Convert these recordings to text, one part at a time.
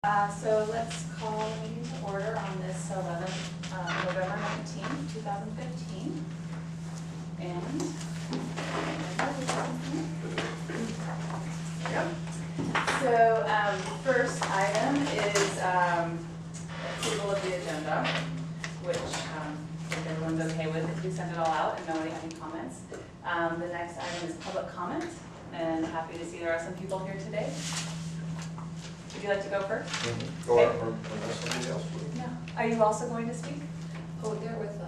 So let's call the meeting to order on this November 19th, 2015. And so first item is approval of the agenda, which if everyone's okay with if we send it all out and nobody has any comments. The next item is public comment, and happy to see there are some people here today. Would you like to go first? Mm-hmm. Go out unless somebody else would. No. Are you also going to speak? Oh, they're with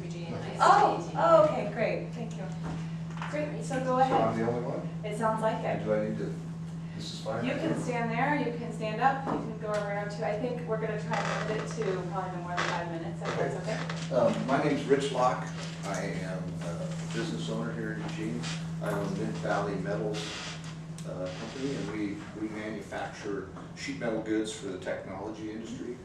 Eugene. Oh, okay, great, thank you. Great, so go So ahead. I'm the only one? It sounds like it. Do I need to, this is fine? You can stand there, you can stand up, you can go around too. I think we're gonna try and limit it to probably no more than 5 minutes, if that's okay. My name's Rich Locke. I am a business owner here in Eugene. I own Mid Valley Metals company, and we manufacture sheet metal goods for the technology industry.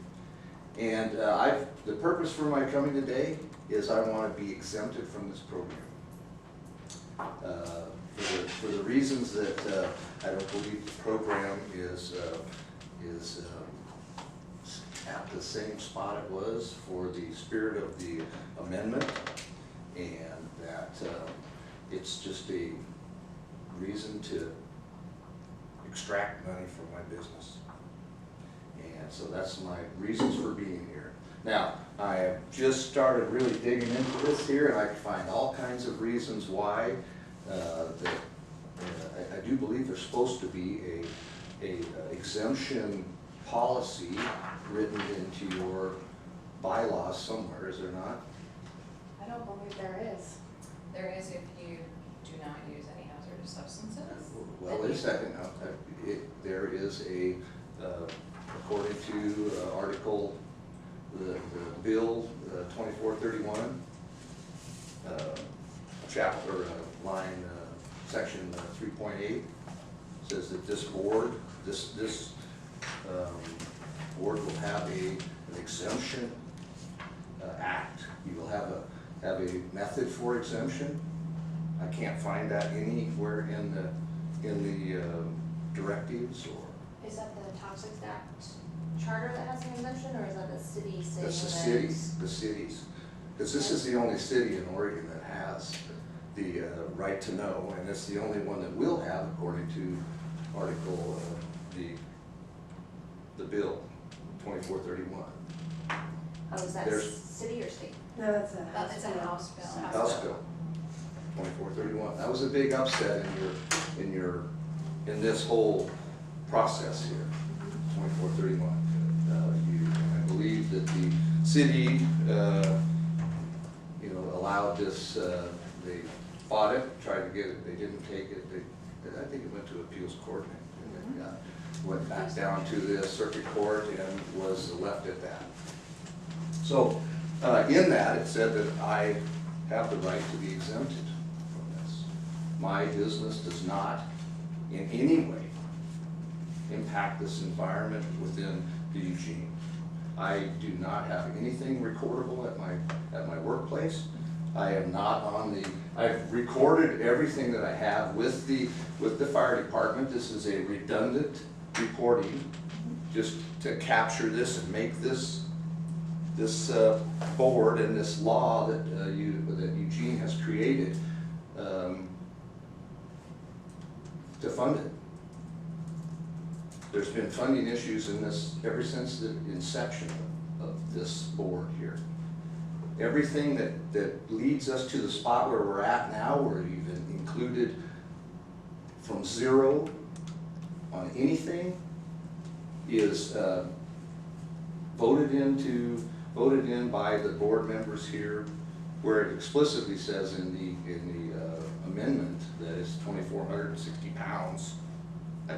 And the purpose for my coming today is I want to be exempted from this program. For the reasons that I don't believe the program is at the same spot it was for the spirit of the amendment, and that it's just a reason to extract money from my business. And so that's my reasons for being here. Now, I have just started really digging into this here, and I can find all kinds of reasons why I do believe there's supposed to be a exemption policy written into your bylaws somewhere, is there not? I don't believe there is. There is if you do not use any hazardous substances. Well, wait a second. There is a, according to article, the bill 2431, chapter line section 3.8 says that this board, this board will have an exemption act. You will have a method for exemption. I can't find that anywhere in the directives, or. Is that the Toxics Act charter that has an exemption, or is that the city saying That's the that? cities, because this is the only city in Oregon that has the right to know, and it's the only one that will have, according to article, the bill 2431. Oh, is that There's- city or state? No, that's It's a house bill. House bill 2431. That was a big upset in this whole process here. 2431. I believe that the city, allowed this. They fought it, tried to get it. They didn't take it. I think it went to appeals court, and it went back down to the circuit court and was left at that. So in that, it said that I have the right to be exempted from this. My business does not in any way impact this environment within the Eugene. I do not have anything recordable at my workplace. I am not on the. I've recorded everything that I have with the fire department. This is a redundant recording, just to capture this and make this board and this law that Eugene has created to fund it. There's been funding issues in this ever since the inception of this board here. Everything that leads us to the spot where we're at now, we're even included from zero on anything, is voted in by the board members here, where it explicitly says in the amendment that it's 2,460 pounds. I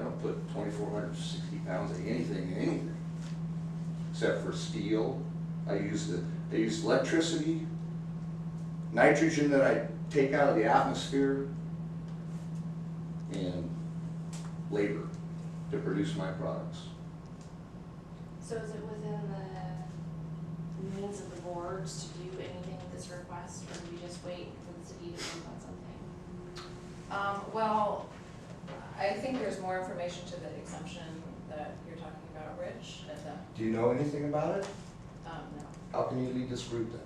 don't put 2,460 pounds of anything in anything, except for steel. I use electricity, nitrogen that I take out of the atmosphere, and labor to produce my products. So is it within the means of the boards to do anything with this request, or do we just wait for the city to think on something? Well, I think there's more information to the exemption finish at that. Do you know anything about it? No, How can you lead this group then?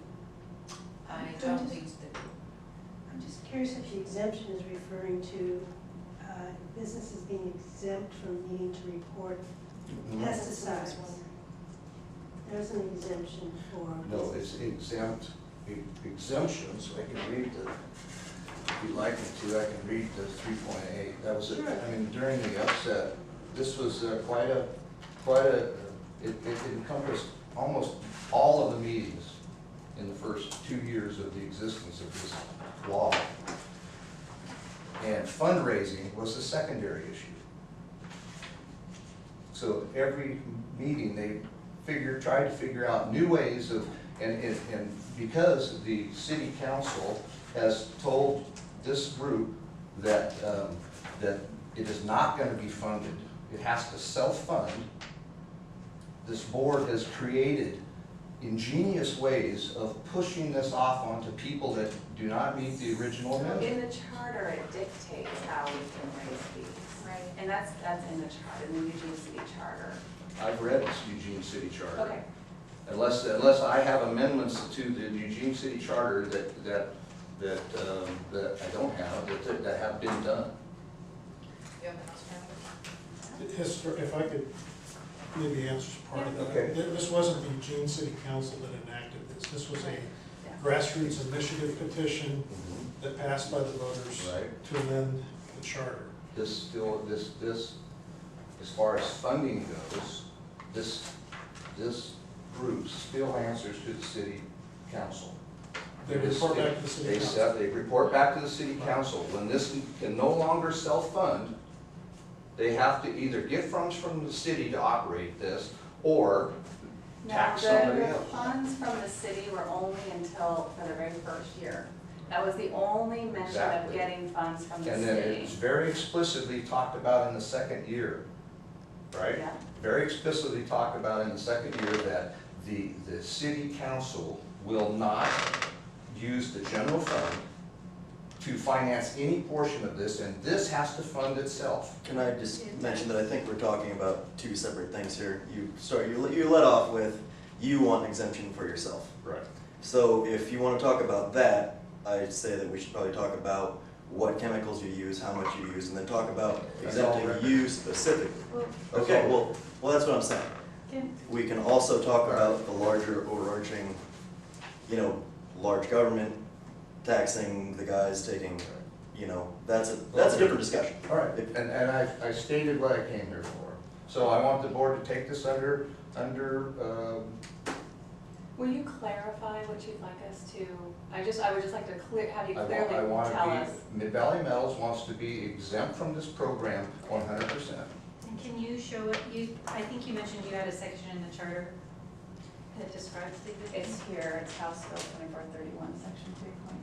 I don't lead the, I'm just curious if the exemption is referring to businesses being exempt from needing to report pesticides. There's an exemption for. No, it's exemptions, I can read the, if you'd like me to, I can read the 3.8. That was, Sure. I mean, during the upset, this was it encompassed almost all of the meetings in the first 2 years of the existence of this law. And fundraising was a secondary issue. So every meeting, they tried to figure out new ways of, and because the city council has told this group that, that it is not gonna be funded, it has to self-fund, this board has created ingenious ways of pushing this off onto people that do not meet the original amendment. In the charter, it dictates how we can raise fees. right, And that's in the charter, in the Eugene City Charter. I've read this Eugene City Charter. Okay. Unless I have amendments to the Eugene City Charter that I don't have, that have been done. you have an Australian? If I could maybe answer part of that. Okay. This wasn't the Eugene City Council that enacted this. This was a Yeah. grassroots initiative petition that passed by the voters Right. to amend the charter. This still, as far as funding goes, this group still answers to the city council. They report back to the city council. They report back to the city council. When this can no longer self-fund, they have to either get funds from the city to operate this, or tax somebody The else. funds from the city were only for the very first year. That was the only mention of Exactly. getting funds from the And then it's city. very explicitly talked about in the second year, right? Yeah. Very explicitly talked about in the second year that the city council will not use the general fund to finance any portion of this, and this has to fund itself. Can I just mention that I think we're talking about two separate things here. You let off with, you want an exemption for yourself. Right. So if you want to talk about that, I'd say that we should probably talk about what chemicals you use, how much you use, and then talk about That's all exempting record. you specifically. That's Okay, all. well, that's what I'm saying. We can also talk about the larger overarching, large government taxing the guys taking, that's a different discussion. All right, and I stated what I came here for. So I want the board to take this under, Will you clarify what you'd like us to, I would just like to have you I clearly want tell to us. be, Mid-Valley Metals wants to be exempt from this program 100%. And can you show it, I think you mentioned you had a section in the charter that describes the existing. It's here, it's House Bill 2431, Section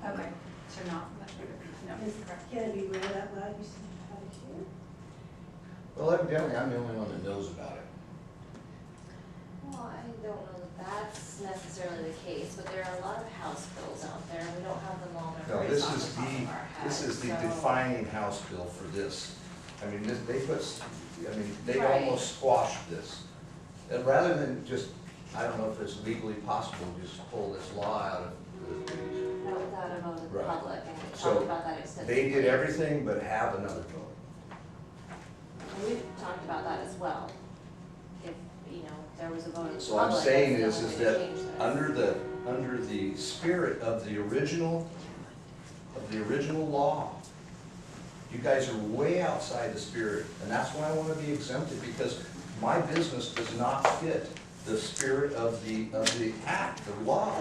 3.8. Okay, so not from the charter. No, correct. Can it be read out loud? You said you had it here? Well, evidently, I'm the only one that knows about it. Well, I don't know that that's necessarily the case, but there are a lot of House bills out there, and we don't have them all No, memorized this off is the top of our head. this is the so- defining House bill for this. I mean, they Right. almost squashed this. And rather than just, I don't know if it's legally possible to just pull this law out of the, Not without a vote of the Right. public, and we So, talked about that extensively. they did everything but have another vote. And we've talked about that as well. If, there was a vote of the So I'm public, saying that's is the only that way to change this. under the spirit of the original law, you guys are way outside the spirit, and that's why I want to be exempted, because my business does not fit the spirit of the act, the law.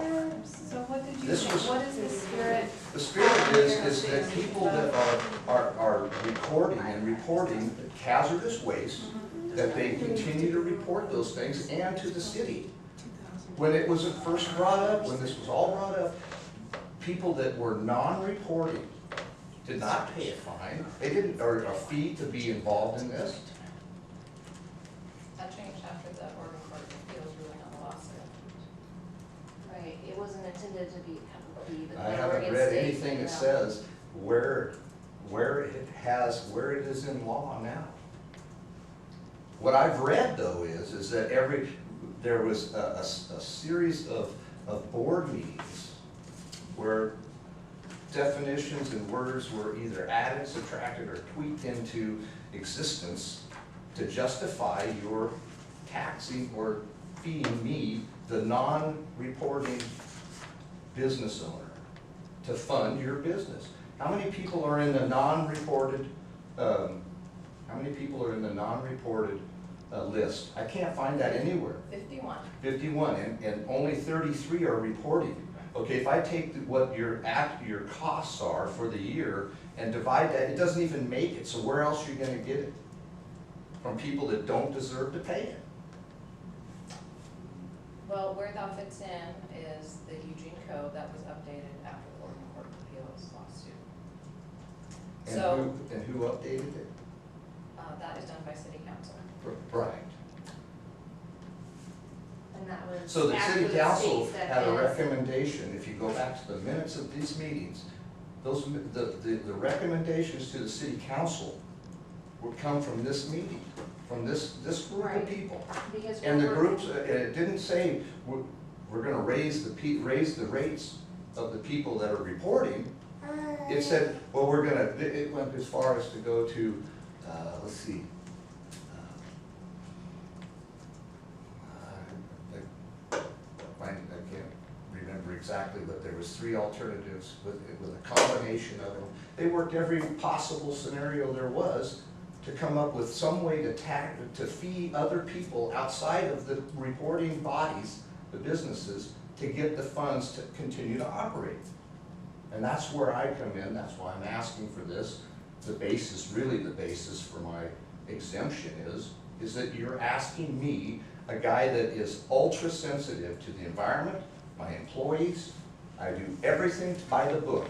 So what did you This say, was- what is the spirit? The spirit is that people that are recording and reporting hazardous waste, that they continue to report those things and to the city. When it was first brought up, when this was all brought up, people that were non-reporting did not pay a fine, they didn't, or a fee to be involved in this. That changed after the Oregon Court of Appeals ruling on the lawsuit. Right, it wasn't intended to be a fee, but I the haven't Oregon read State anything that figured out. says where it is in law now. What I've read though is that there was a series of board meetings where definitions and words were either added, subtracted, or tweaked into existence to justify your taxing or feeing me, the non-reporting business owner, to fund your business. How many people are in the non-reported, list? I can't find that anywhere. 51. 51, and only 33 are reporting. Okay, if I take what your costs are for the year and divide that, it doesn't even make it, so where else are you gonna get it? From people that don't deserve to pay it. Well, where that fits in is the Eugene code that was updated after the Oregon Court of Appeals lawsuit. So, And who updated it? that is done by city council. Right. And that was So the after city the council state said had a this. recommendation, if you go back to the minutes of these meetings, the recommendations to the city council would come from this meeting, from this group of Right. people. Because And the we're groups, working- it didn't say, we're gonna raise the rates of the people that are reporting. It said, well, it went as far as to go to, let's see. I can't remember exactly, but there was 3 alternatives with a combination of them. They worked every possible scenario there was to come up with some way to fee other people outside of the reporting bodies, the businesses, to get the funds to continue to operate. And that's where I come in, that's why I'm asking for this. The basis, really the basis for my exemption is that you're asking me, a guy that is ultra sensitive to the environment, my employees, I do everything by the book,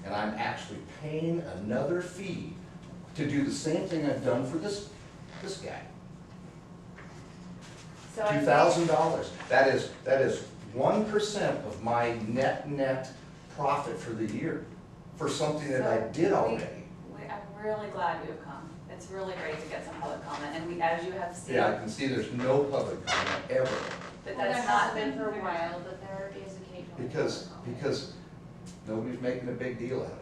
and I'm actually paying another fee to do the same thing I've done for this guy. So I think- $2,000. That is 1% of my net profit for the year for something that I did already. I'm really glad you have come. It's really great to get some public comment, and as you have seen, Yeah, I can see there's no public comment ever, but Well, that's there not hasn't been for a while, but there is occasionally. because nobody's making a big deal out of it.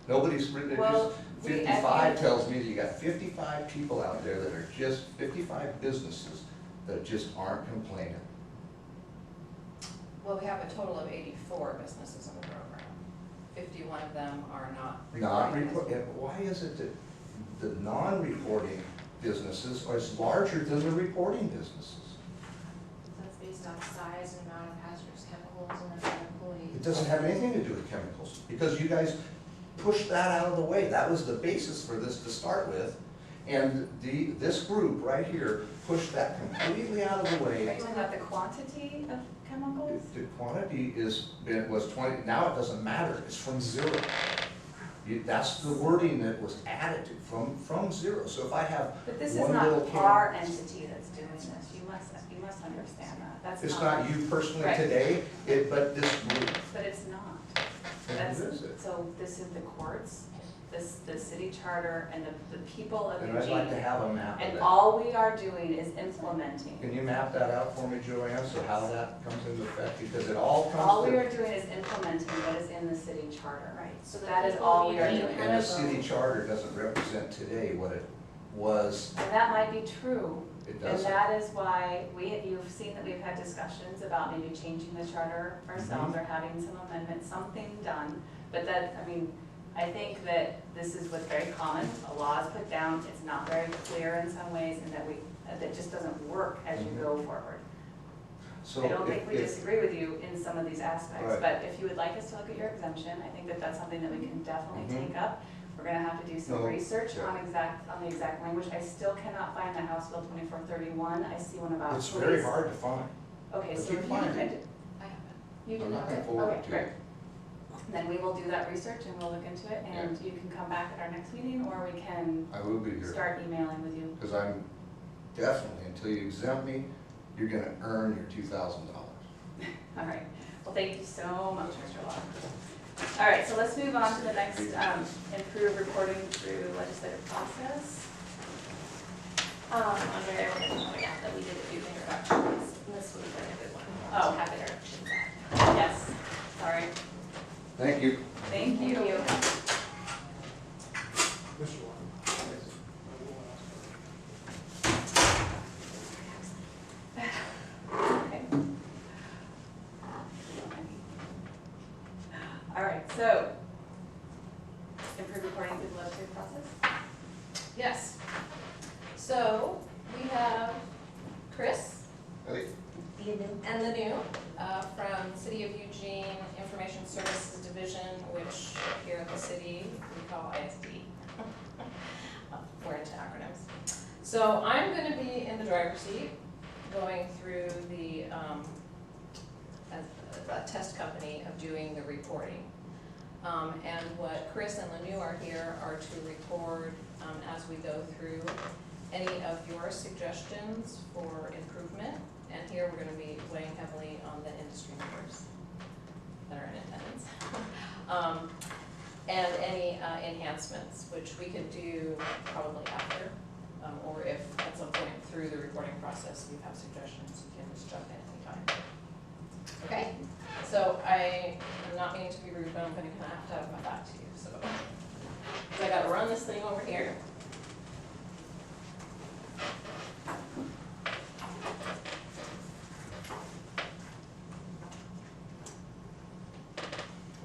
Nobody's really, Well, just we- 55 tells me that you got 55 people out there that are just, 55 businesses that just aren't complaining. Well, we have a total of 84 businesses in the program. 51 of them are not Not reporting. report, and why is it that the non-reporting businesses are larger than the reporting businesses? That's based on size and amount of hazardous chemicals and number of employees. It doesn't have anything to do with chemicals, because you guys pushed that out of the way. That was the basis for this to start with. And this group right here pushed that completely out of the Are way. you talking about the quantity of chemicals? The quantity was 20, now it doesn't matter, it's from 0. That's the wording that was added to, from 0. So if I have But this is one not little can. our entity that's doing this. You must understand that. That's It's not you personally Right. today, but this group. But it's not. And That's, who is it? so this is the courts, the city charter, and the people of And I'd like to Eugene. have a map of And that. all we are doing is implementing. Can you map that out for me, Joanne, so how that comes into effect? Because it all All comes we to, are doing is implementing what is in the city charter. Right, so the That is people all you we are need doing. and the city charter doesn't represent today what it was. And that might be true. It And doesn't. that is why you've seen that we've had discussions about maybe changing the charter ourselves or having some amendments, something done. But that, I mean, I think that this is what's very common. A law is put down, it's not very clear in some ways, and that just doesn't work as you go forward. So I don't think we if- disagree with you in some of these aspects, Right. but if you would like us to look at your exemption, I think that that's something that we can definitely Mhm. take up. We're gonna have to do some No, research yeah. on the exact language. I still cannot find the House Bill 2431. I see one about It's police. very hard to find. Okay, But so you if you find could, it. I have it. you I'm do not have gonna it? forward Okay, it to great. you. Then we will do that research and we'll look into it, and you can come back at our next meeting, or we can I will be here, start emailing with you. because I'm definitely, until you exempt me, you're gonna earn your $2,000. All right, well, thank you so much, Mr. Law. All right, so let's move on to the next, improve reporting through legislative process. Under everyone pointing out that we didn't do introductions, and this would have been a good one. Oh. To have introductions at. Yes, sorry. Thank you. Thank you. Mr. Warren. Okay. All right, so improve reporting through the legislative process. Yes. So we have Chris Hey. and the new from City of Eugene Information Services Division, which here at the city we call ISD. We're into acronyms. So I'm going to be in the driver's seat, going through the a test company of doing the reporting. And what Chris and Lanu are here are to record as we go through any of your suggestions for improvement. And here we're going to be weighing heavily on the industry members that are in attendance. And any enhancements, which we could do probably after, or if at some point through the recording process you have suggestions, you can just jump in anytime. Okay, so I am not meaning to be rude, but I'm going to kind of have my back to you, so I got to run this thing over here.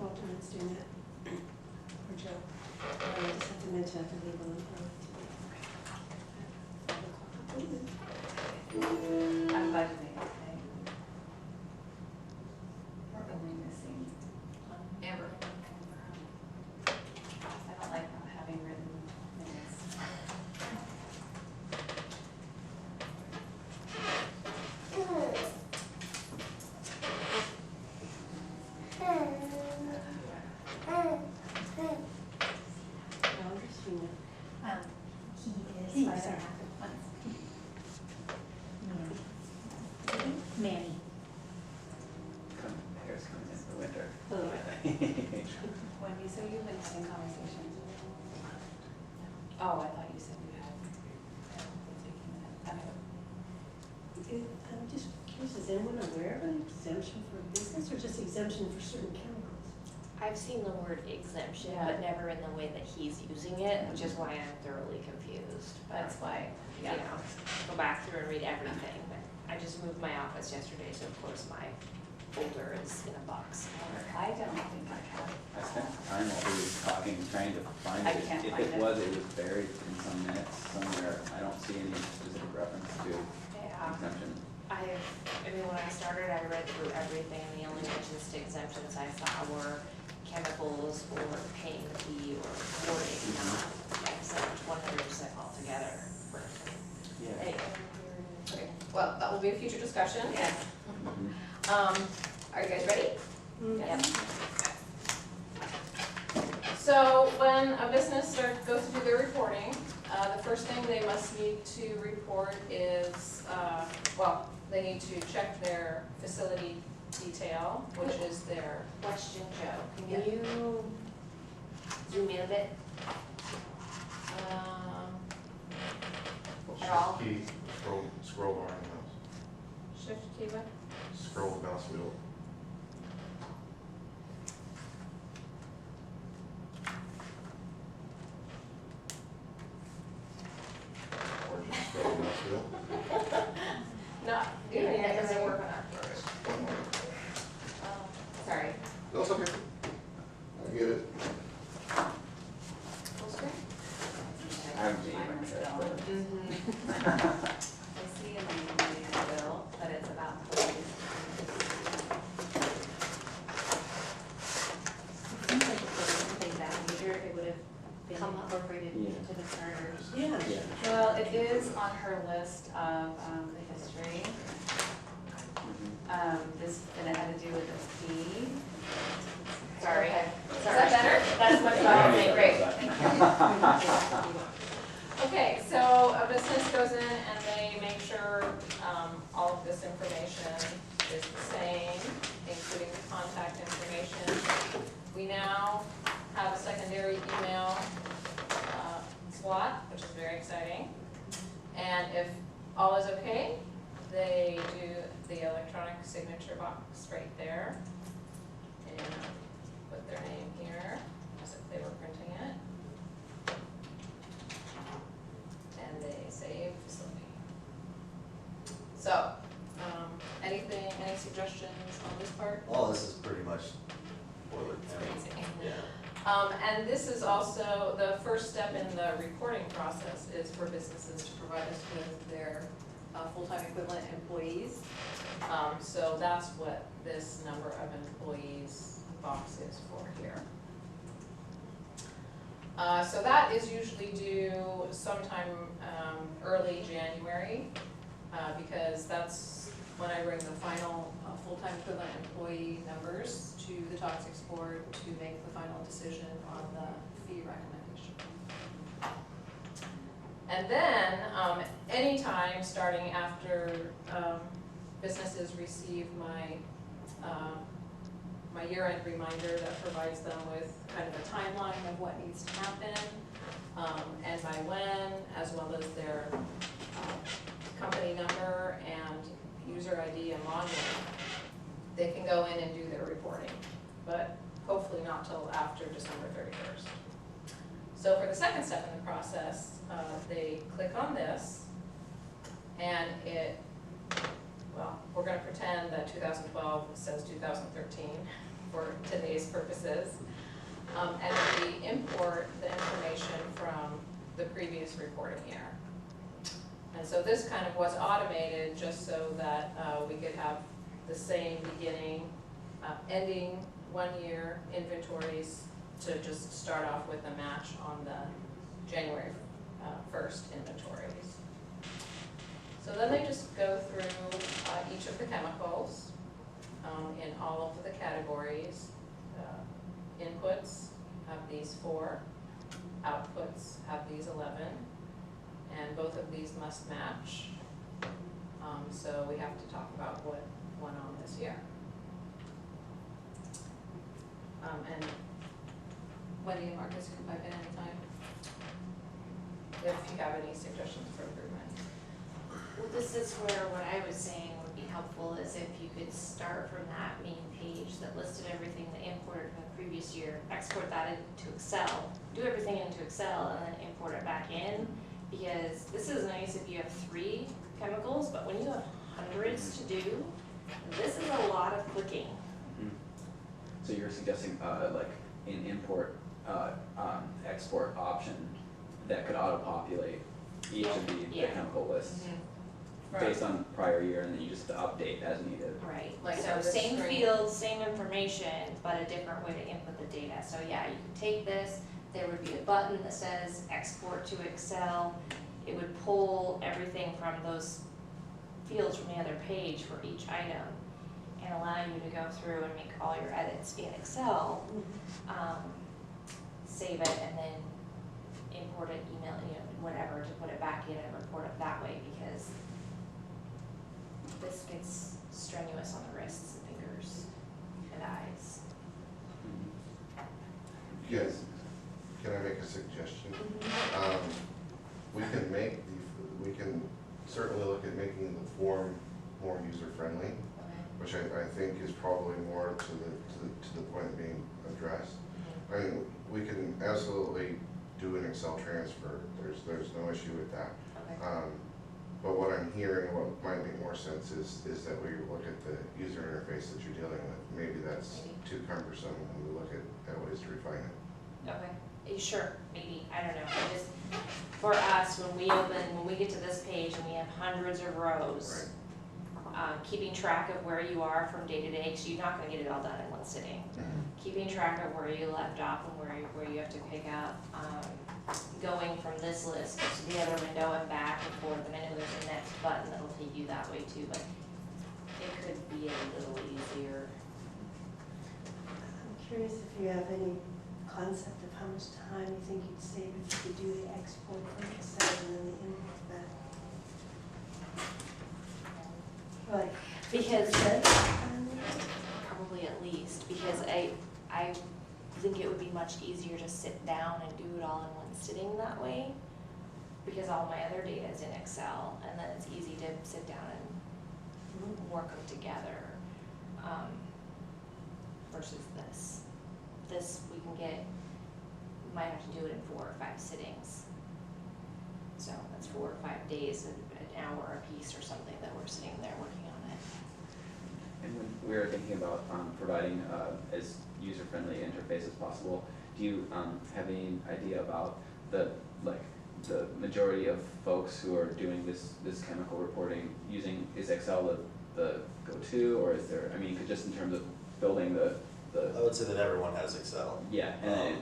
Walter, let's do that. Or Joe. I just have to mention I have to leave on I'm budgeting today. We're only missing Amber. I don't like not having written minutes. Christina. He is He, sorry. Manny. Hair's coming in for winter. When you say you've been in conversations. Oh, I thought you said you had. I'm just curious, is anyone aware of an exemption for business or just exemption for certain chemicals? I've seen the word exemption, Yeah. but never in the way that he's using it, which is why I'm thoroughly confused. But, That's why, you know, go back through and read everything, but I just moved my office yesterday, so of course my folder is in a box. I don't think I have. I spent time while he was talking, trying to find I it. can't If find it it. was buried in some minutes somewhere. I don't see any specific reference to Yeah. exemption. I mean, when I started, I read through everything, and the only mentions to exemptions I saw were chemicals or paying the fee or reporting, not exempt 100% altogether. Yeah. Hey. Okay, well, that will be a future discussion. Yes. Mhm. Are you guys ready? Yep. So when a business goes to do their reporting, the first thing they must need to report is, well, they need to check their facility detail, which is their, Question, Joe, can Yeah. you zoom in a bit? At all? Shift key, scroll bar on the mouse. shift key what? Scroll the mouse wheel. Or just scroll the mouse wheel. Not doing it doesn't work on our first. Sorry. No, it's okay. I get it. Full screen? I'm being my hair. I see in the bill that it's about police. It seems like if there was something that major, it would have been Come up. incorporated Yeah. into the charter. Yeah. Yeah. Well, it is on her list of the history. This, and it had to do with the fee. Sorry. Okay. Is that better? That's much Yeah. better, okay, great. Okay, so a business goes in and they make sure all of this information is the same, including the contact information. We now have a secondary email slot, which is very exciting. And if all is okay, they do the electronic signature box right there and put their name here as if they were printing it. And they save facility. So, any suggestions on this part? Oh, this is pretty much It's boilerplate. crazy. Yeah. And this is also, the first step in the reporting process is for businesses to provide us with their full-time equivalent employees. So that's what this number of employees box is for here. So that is usually due sometime early January, because that's when I bring the final full-time equivalent employee numbers to the Toxics Board to make the final decision on the fee recommendation. And then, anytime starting after businesses receive my year-end reminder that provides them with kind of a timeline of what needs to happen, and by when, as well as their company number and user ID and login, they can go in and do their reporting, but hopefully not till after December 31st. So for the second step in the process, they click on this, and well, we're gonna pretend that 2012 says 2013 for today's purposes. And we import the information from the previous reporting year. And so this kind of was automated just so that we could have the same beginning, ending 1 year inventories to just start off with a match on the January 1st inventories. So then they just go through each of the chemicals in all of the categories. Inputs have these 4, outputs have these 11, and both of these must match. So we have to talk about what went on this year. And Wendy and Marcus can pipe in anytime if you have any suggestions for improvement. Well, this is where what I was saying would be helpful is if you could start from that main page that listed everything that imported from the previous year, export that into Excel, do everything into Excel, and then import it back in. Because this is nice if you have 3 chemicals, but when you have hundreds to do, this is a lot of clicking. So you're suggesting like an import, export option that could auto-populate each of the Yeah. chemical lists Right. based on prior year, and then you just update as needed. Right, Like so on this same screen. fields, same information, but a different way to input the data. So yeah, you could take this, there would be a button that says export to Excel. It would pull everything from those fields from the other page for each item and allow you to go through and make all your edits in Excel, save it, and then import it, email it, whatever, to put it back in and report it that way, because this gets strenuous on the wrists and fingers and eyes. Yes. Can I make a suggestion? We can certainly look at making the form more user-friendly, which I think is probably more to the point being addressed. I mean, we can absolutely do an Excel transfer, there's no issue with that. Okay. But what I'm hearing, what might make more sense is that we look at the user interface that you're dealing with. Maybe that's too cumbersome, and we look at ways to refine it. Okay, sure, maybe, I don't know, I just, for us, when we get to this page and we have hundreds of rows, keeping track of where you are from day to day, because you're not gonna get it all done in one sitting. Keeping track of where you left off and where you have to pick up, going from this list to the other window and back and forth, and I know there's a next button that'll take you that way too, but it could be a little easier. I'm curious if you have any concept of how much time you think you'd save if you could do the export from Excel and then the import back. Like, Because um, probably at least, because I think it would be much easier to sit down and do it all in one sitting that way. because all my other data is in Excel, and then it's easy to sit down and work them together, versus this. This, we can get, might have to do it in 4 or 5 sittings. So that's 4 or 5 days, an hour a piece or something that we're sitting there working on it. And when we were thinking about providing as user-friendly interface as possible, do you have any idea about the majority of folks who are doing this chemical reporting using, is Excel the go-to, or is there, I mean, just in terms of building the I would say that everyone has Excel. yeah, and then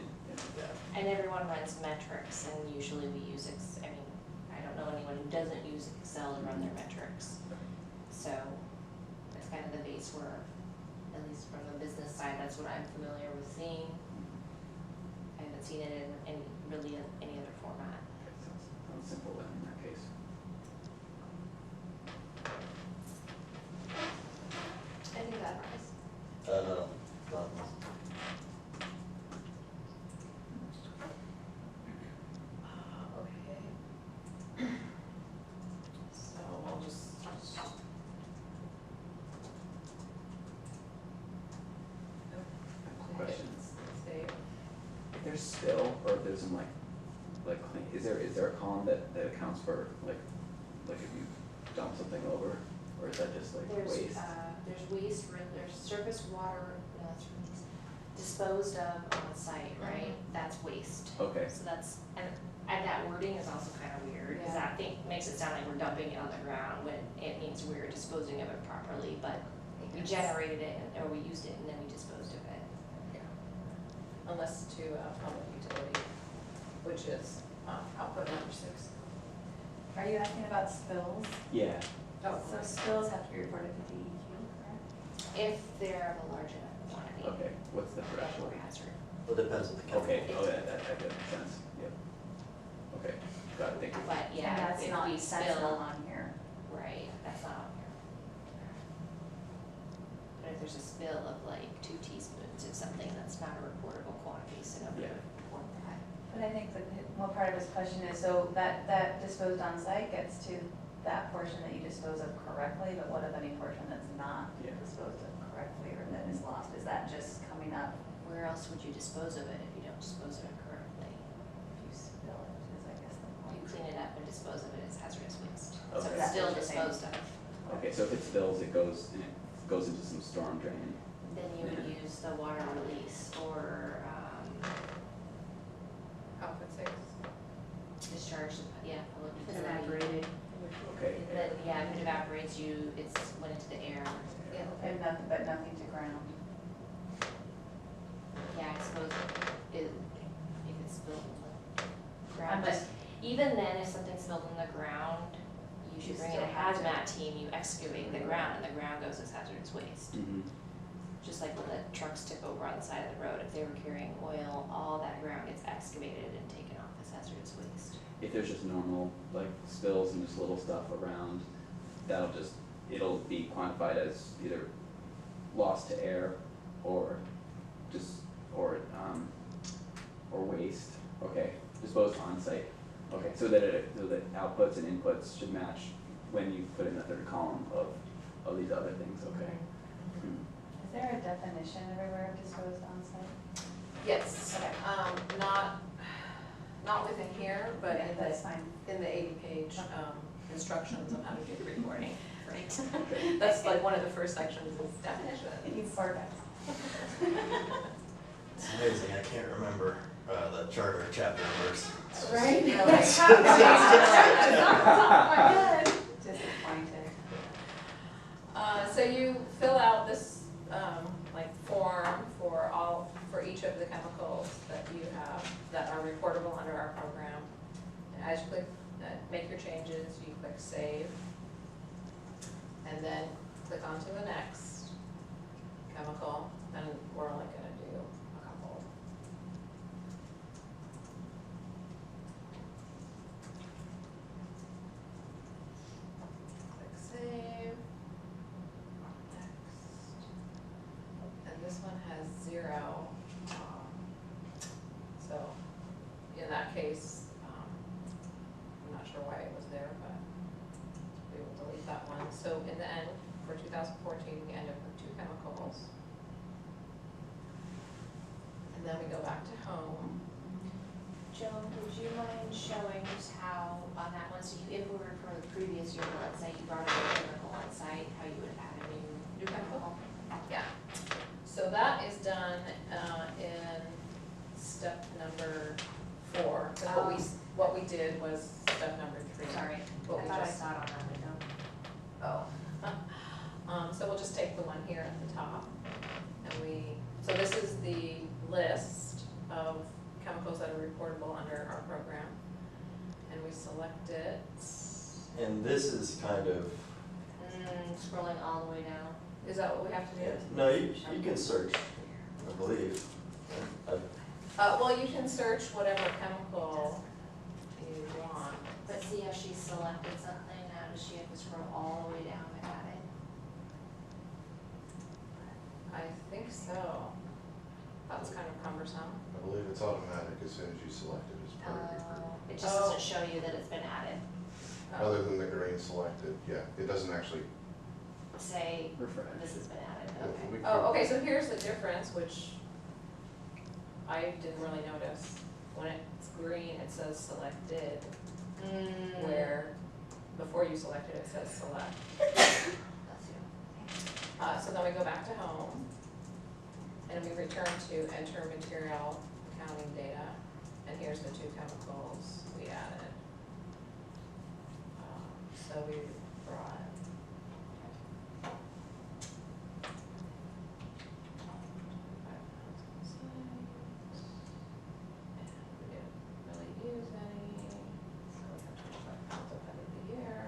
Yeah. And everyone runs metrics, and usually we use I mean, I don't know anyone who doesn't use Excel to run their metrics. So it's kind of the base where, at least from the business side, that's what I'm familiar with seeing. I haven't seen it in any other format. sounds simple then in that case. Any of that, Bryce? No. Okay. So I'll just. Questions? Save. If there's spill, or if there's some like clean, is there a column that accounts for like if you dump something over, or is that just like waste? There's waste, there's surface water, no, that's released, disposed of on site, right? That's waste. Okay. So that's, and that wording is also kind of weird, because Yeah. that makes it sound like we're dumping it on the ground when it means we're disposing of it properly, but we generated it, or we used it, and then we disposed of it. Unless to a public utility, which is output number 6. Are you asking about spills? Yeah. Oh, So spills have to be reported to DEQ, correct? If they're of a large enough quantity. Okay. What's the threshold? Or hazard. Well, it depends on the chemical. Okay. Oh, yeah, that makes sense. Yep. Okay. Got it. Thank you. But And yeah, that's if not, we that's spill, not on here. right, that's not on here. But if there's a spill of like 2 teaspoons of something, that's not a reportable quantity, so nobody Yeah. would report that. But I think one part of his question is, so that disposed on site gets to that portion that you dispose of correctly, but what of any portion that's not Yeah. disposed of correctly or that is lost? Is that just coming up Where else would you dispose of it if you don't dispose of it correctly? if you spill it, is I guess the point. You clean it up and dispose of it as hazardous waste. So Okay. it's still That's what you're saying. disposed of. Okay. So if it spills, it goes into some storm drain. Then you would Yeah. use the water release or output 6. discharge, yeah, public It's utility. evaporated. Okay. And then, yeah, if it evaporates, it's went into the air. And nothing, but nothing to ground. Yeah, I suppose if it's spilled in the ground, I'm but just- even then, if something's spilled in the ground, you should You bring in a still have to- hazmat team, you excavate the ground, and the ground goes as hazardous waste. Mm-hmm. Just like when the trucks tip over on the side of the road, if they were carrying oil, all that ground gets excavated and taken off as hazardous waste. If there's just normal like spills and just little stuff around, it'll be quantified as either lost to air or or waste. Okay, disposed on site. Okay, so that outputs and inputs should match when you put in the third column of these other things. Okay. Hmm. Is there a definition everywhere of disposed on site? Yes, Okay. not within here, but Yeah, that's fine. in the 80-page instructions on how to do the reporting. Right. That's like one of the first sections is definitions. You forgot. It's amazing, I can't remember the charter chapter and verse. Right? Disappointed. So you fill out this, form for each of the chemicals that you have that are reportable under our program. And as you click, make your changes, you click save. And then click on to the next chemical, and we're only gonna do a couple. Click save. Next. And this one has 0. So in that case, I'm not in the end, for 2014, we end up with 2 chemicals. And then we go back to home. Joan, would you mind showing just how, on that one, so you, if we were for the previous year, let's say you brought a new chemical on site, how you would add a new chemical? Yeah. So that is done in step number 4. 'Cause what we did was step number 3. Sorry, What I we thought I just- saw it on that window. So we'll just take the one here at the top, and so this is the list of chemicals that are reportable under our program, and we select it. And this is kind of, Scrolling all the way down. Is that what we have to do? no, you can search, I believe. Well, you can search whatever chemical you want. But see how she selected something, now does she have to scroll all the way down to add it? I think so. That's kind of cumbersome. I believe it's automatic as soon as you select it as part of your group. It just doesn't show you that it's been added. Other than the green selected, yeah, it doesn't actually. Say, Refresh. this has been added, we okay. Oh, okay, so here's the difference, which I didn't really notice. When it's green, it says selected, where before you select it, it says select. That's you. So then we go back to home, and we return to enter material accounting data, and here's the 2 chemicals we added. So we brought we didn't really use any, so we have 25 pounds at the end of the year.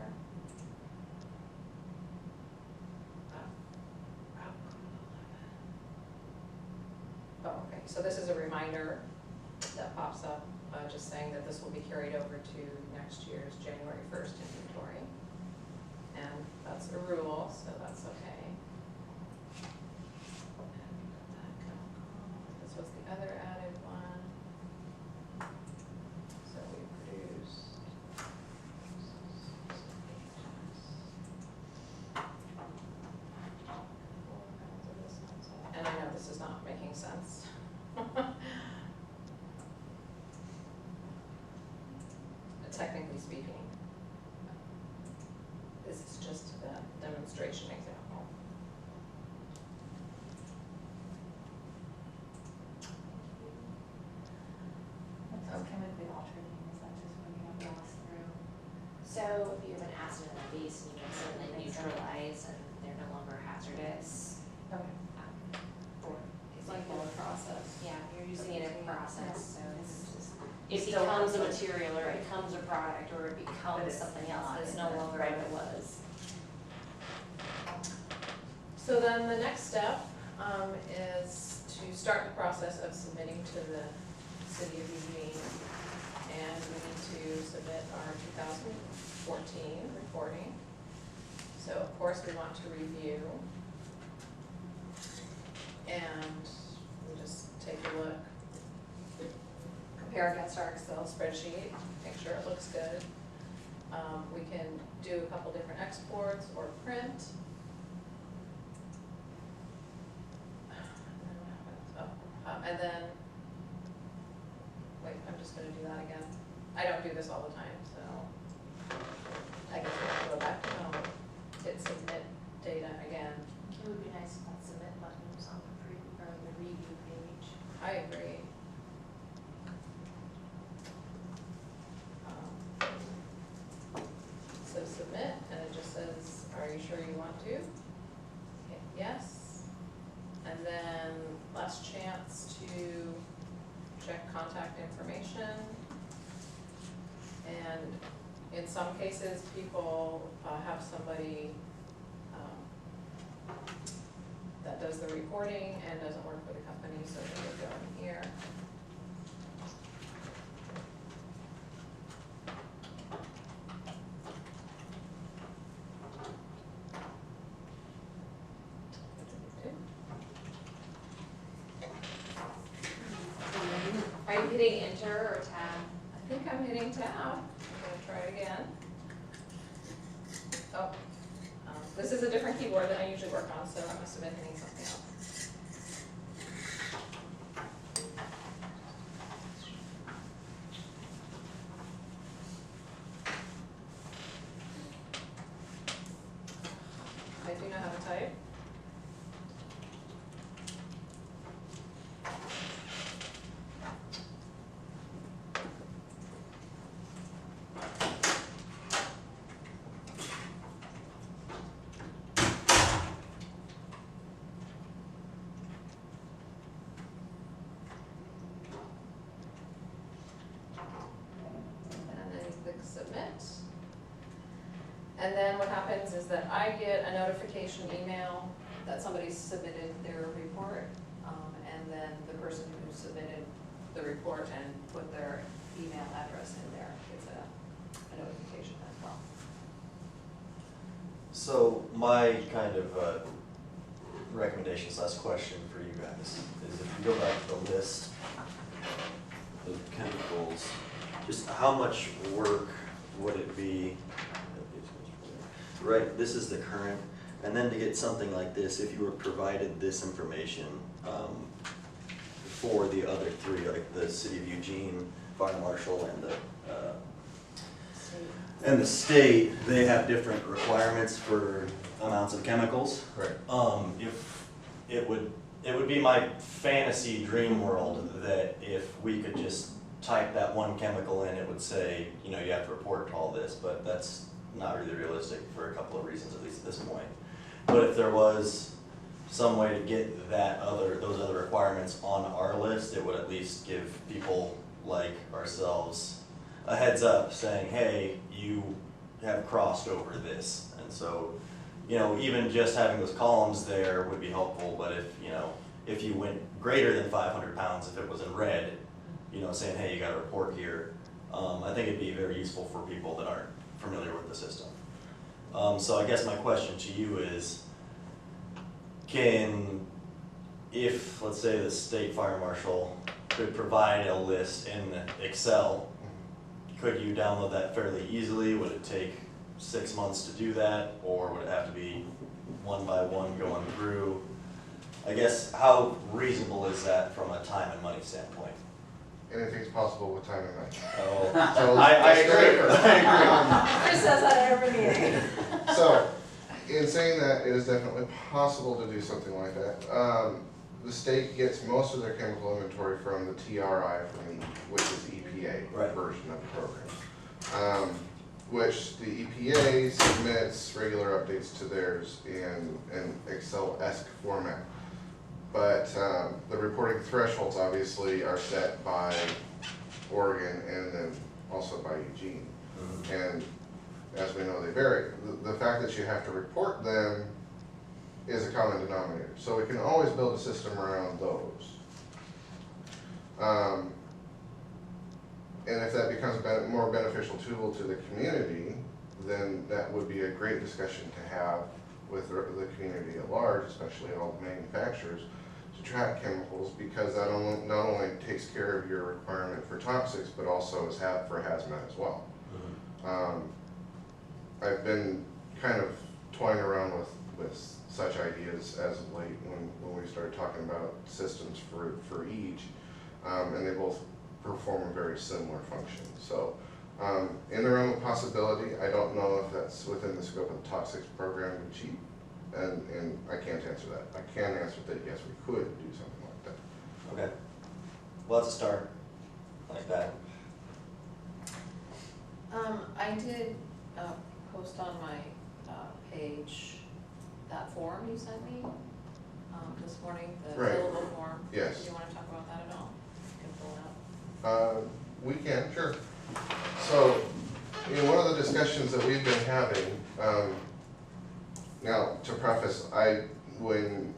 Oh, okay, so this is a reminder that pops up, just saying that this will be carried over to next year's January 1st inventory. And that's a rule, so that's okay. This was the other added one. So we produced. And I know this is not making sense. Technically speaking, this is just a demonstration example. What's chemically altering, is that just when you have lost through? So if you have an acid in the base and you mix it and they neutralize and they're no longer hazardous. Okay. For It's like a process. Yeah, you're using it in process, so it Still becomes a has material or it becomes a product or it But becomes it's something else not that's in no the- longer what it was. So then the next step is to start the process of submitting to the city of Eugene. And we need to submit our 2014 reporting. So of course we want to review. And we just take a look, compare against our Excel spreadsheet, make sure it looks good. We can do a couple different exports or print. And then, wait, I'm just gonna do that again. I don't do this all the time, so I guess we have to go back to home, hit submit data again. It would be nice if that submit button was on the review page. I agree. So submit, and it just says, are you sure you want to? Hit yes. And then last chance to check contact information. And in some cases, people have somebody that does the reporting and doesn't work for the company, so they would go in here. Are you hitting enter or tab? I think I'm hitting tab. I'm gonna try it again. Oh, This is a different keyboard than I usually work on, so I must have been hitting something else. I do know how to type. And then click submit. And then what happens is that I get a notification email that somebody submitted their report, and then the person who submitted the report and put their email address in there gets a notification as well. So my kind of recommendation / question for you guys is if you go back to the list of chemicals, just how much work would it be? Right, this is the current, and then to get something like this, if you were provided this information for the other three, like the city of Eugene, fire marshal, and the state, they have different requirements for amounts of chemicals. Correct. If it would be my fantasy dream world that if we could just type that one chemical in, it would say, you know, you have to report all this, but that's not really realistic for a couple of reasons, at least at this point. But if there was some way to get those other requirements on our list, it would at least give people like ourselves a heads up saying, hey, you have crossed over this. And so, you know, even just having those columns there would be helpful, but if you went greater than 500 pounds, if it was in red, you know, saying, hey, you got a report here, I think it'd be very useful for people that aren't familiar with the system. So I guess my question to you is, if, let's say, the state fire marshal could provide a list in Excel, could you download that fairly easily? Would it take 6 months to do that, or would it have to be one by one going through? I guess, how reasonable is that from a time and money standpoint? Anything's possible with time and money. Oh, So I agree. Chris says that at every meeting. So, in saying that, it is definitely possible to do something like that. The state gets most of their chemical inventory from the TRI, which is the EPA Right. version of the program, which the EPA submits regular updates to theirs in an Excel-esque format. But the reporting thresholds obviously are set by Oregon and then also by Eugene. Mhm. And as we know, they vary. The fact that you have to report them is a common denominator. So we can always build a system around those. And if that becomes a more beneficial tool to the community, then that would be a great discussion to have with the community at large, especially all the manufacturers, to track chemicals, because that not only takes care of your requirement for toxics, but also is for hazmat as well. Mhm. I've been kind of toying around with such ideas as of late when we started talking about systems for each, and they both perform a very similar function. So in the realm of possibility, I don't know if that's within the scope of the toxics program to cheat, and I can't answer that. I can answer that yes, we could do something like that. Okay. Well, that's a start, like that. I did post on my page that form you sent me this morning, the Right. available form. Yes. Do you want to talk about that at all? You can pull it up. We can, sure. So, one of the discussions that we've been having, now to preface, when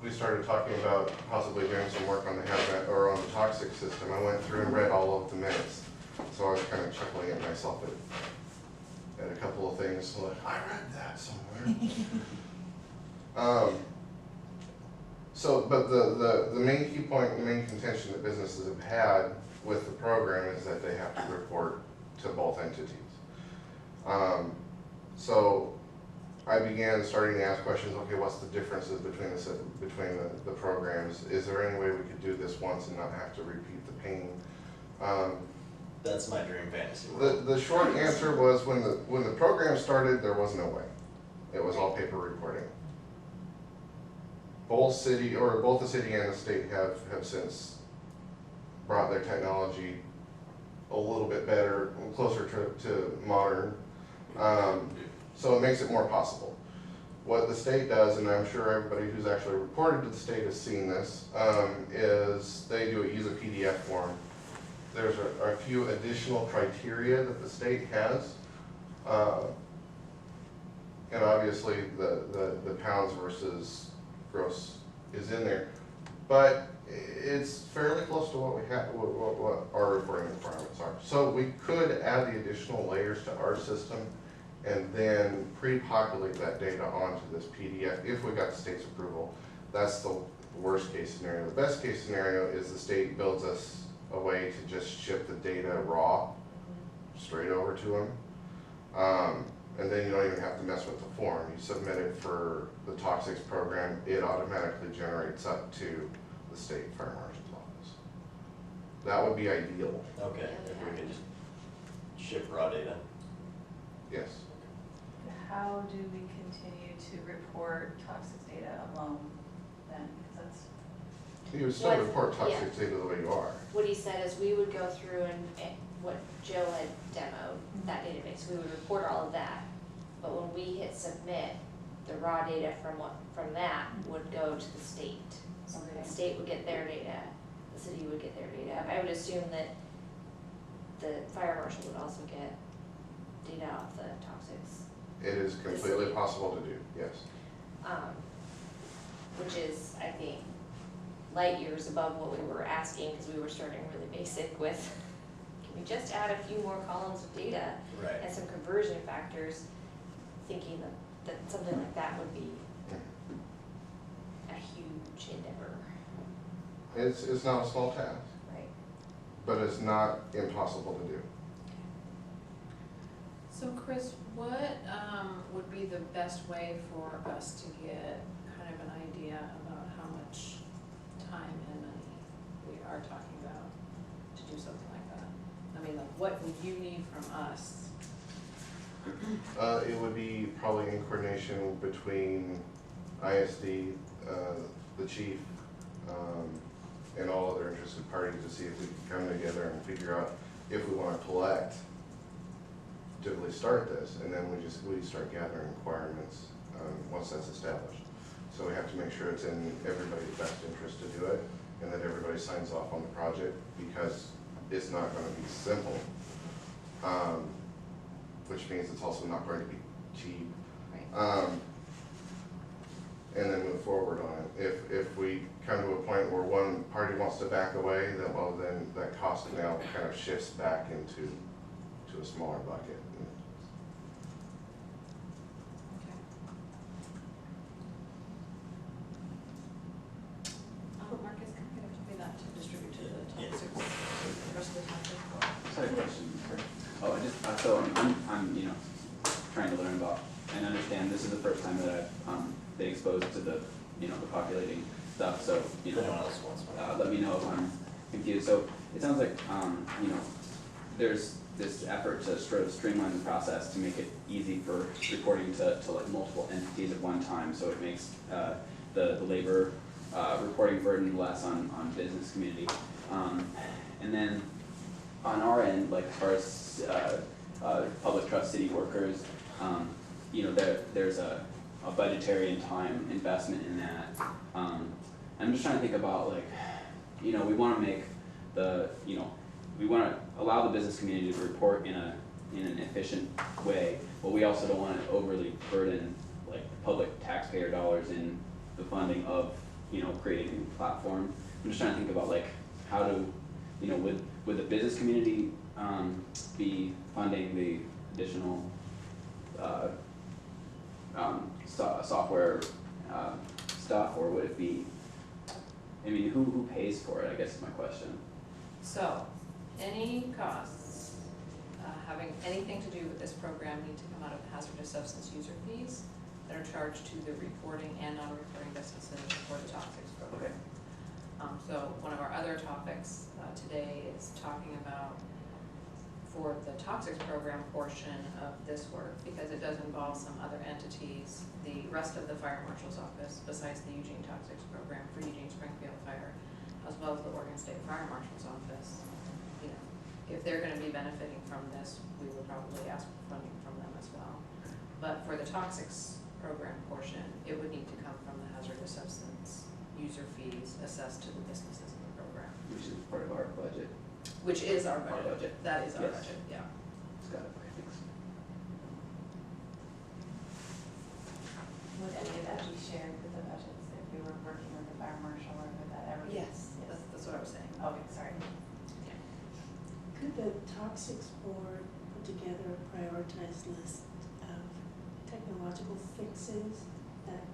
we started talking about possibly doing some work on the hazmat or on the toxic system, I went through and read all of the minutes. So I was kind of chuckling at myself at a couple of things, like, I read that somewhere. But the main key point, the main contention that businesses have had with the program is that they have to report to both entities. So I began starting to ask questions, okay, what's the differences between the programs? Is there any way we could do this once and not have to repeat the pain? That's my dream fantasy world. The short answer was when the program started, there was no way. It was all paper reporting. Both the city and the state have since brought their technology a little bit better, closer to modern. So it makes it more possible. What the state does, and I'm sure everybody who's actually reported to the state has seen this, is they use a PDF form. There's a few additional criteria that the state has. And obviously the pounds versus gross is in there. But it's fairly close to what we have, what our reporting requirements are. So we could add the additional layers to our system and then pre-populate that data onto this PDF if we got the state's approval. That's the worst case scenario. The best case scenario is the state builds us a way to just ship the data raw straight over to them. And then you don't even have to mess with the form. You submit it for the toxics program, it automatically generates up to the state fire marshal's office. That would be ideal, Okay, if we could just ship raw data. yes. How do we continue to report toxic data alone then? Because You would still What- report yeah. toxic data the way you are. What he said is we would go through and what Joe had demoed, that database, we would report all of that. But when we hit submit, the raw data from that would go to the state. So then the state would get their data, the city would get their data. I would assume that the fire marshal would also get data off the toxics. It is completely possible to do, yes. Which is, I think, light years above what we were asking, because we were starting really basic with, can we just add a few more columns of data Right. and some conversion factors, thinking that something like that would be a huge endeavor, It's not a small task, right? but it's not impossible to do. So Chris, what would be the best way for us to get kind of an idea about how much time and money we are talking about to do something like that? I mean, like, what would you need from us? It would be probably in coordination between ISD, the chief, and all other interested parties to see if we can come together and figure out if we want to collect, typically start this, and then we start gathering requirements once that's established. So we have to make sure it's in everybody's best interest to do it, and that everybody signs off on the project, because it's not going to be simple. Which means it's also not going to be cheap. Right. And then move forward on it. If we come to a point where one party wants to back away, then that cost now kind of shifts back into a smaller bucket. Marcus, can you give me that to distribute to the toxic, the rest of the toxic? Just had a question. So I'm, trying to learn about and understand, this is the first time that I've been exposed to the, the populating stuff, so, If anyone else wants one. let me know if I'm confused. So it sounds like, there's this effort to sort of streamline the process to make it easy for reporting to like multiple entities at one time, so it makes the labor reporting burden less on business community. And then on our end, like as far as public trust city workers, there's a budgetary and time investment in that. I'm just trying to think about like, we want to make we want to allow the business community to report in an efficient way, but we also don't want to overly burden like public taxpayer dollars in the funding of creating a new platform. I'm just trying to think about like how to would the business community be funding the additional software stuff, or would it be, who pays for it, I guess is my question. So, any costs having anything to do with this program need to come out of hazardous substance user fees, that are charged to the reporting and non-reporting businesses for the toxics program. So one of our other topics today is talking about, for the toxics program portion of this work, because it does involve some other entities, the rest of the fire marshal's office, besides the Eugene Toxics Program for Eugene Springfield Fire, as well as the Oregon State Fire Marshal's office. You know, if they're gonna be benefiting from this, we would probably ask for funding from them as well. But for the toxics program portion, it would need to come from the hazardous substance user fees assessed to the businesses in the program. Which is part of our budget. Which is our budget. Our budget. That is our Yes. budget, yeah. It's got it, okay, thanks. Would any of that be shared with the budgets if we were working with the fire marshal, or would that ever be? Yes, that's what I was saying. Okay, sorry. Could the toxics board put together a prioritized list of technological fixes that,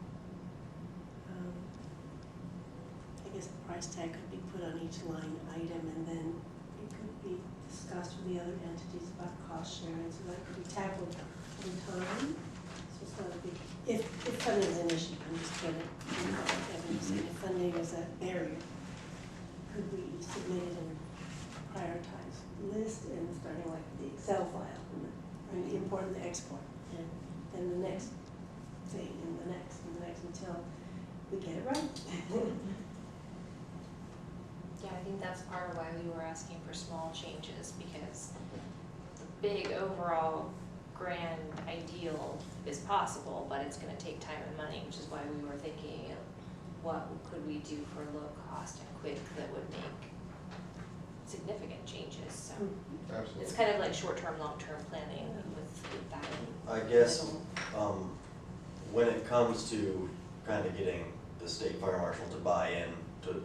I guess the price tag could be put on each line item, and then it could be discussed with the other entities about cost sharing, so that could be tackled in time? So it's not a big, if funding is an issue, I'm just kidding. If funding is a barrier, could we submit it in prioritized list and starting like the Excel file and the import and the export, and then the next thing and the next until we get it right. Yeah, I think that's part of why we were asking for small changes, because the big overall grand ideal is possible, but it's gonna take time and money, which is why we were thinking, what could we do for low cost and quick that would make significant changes, so. Absolutely. It's kind of like short-term, long-term planning with that in I guess, middle. when it comes to kind of getting the state fire marshal to buy in to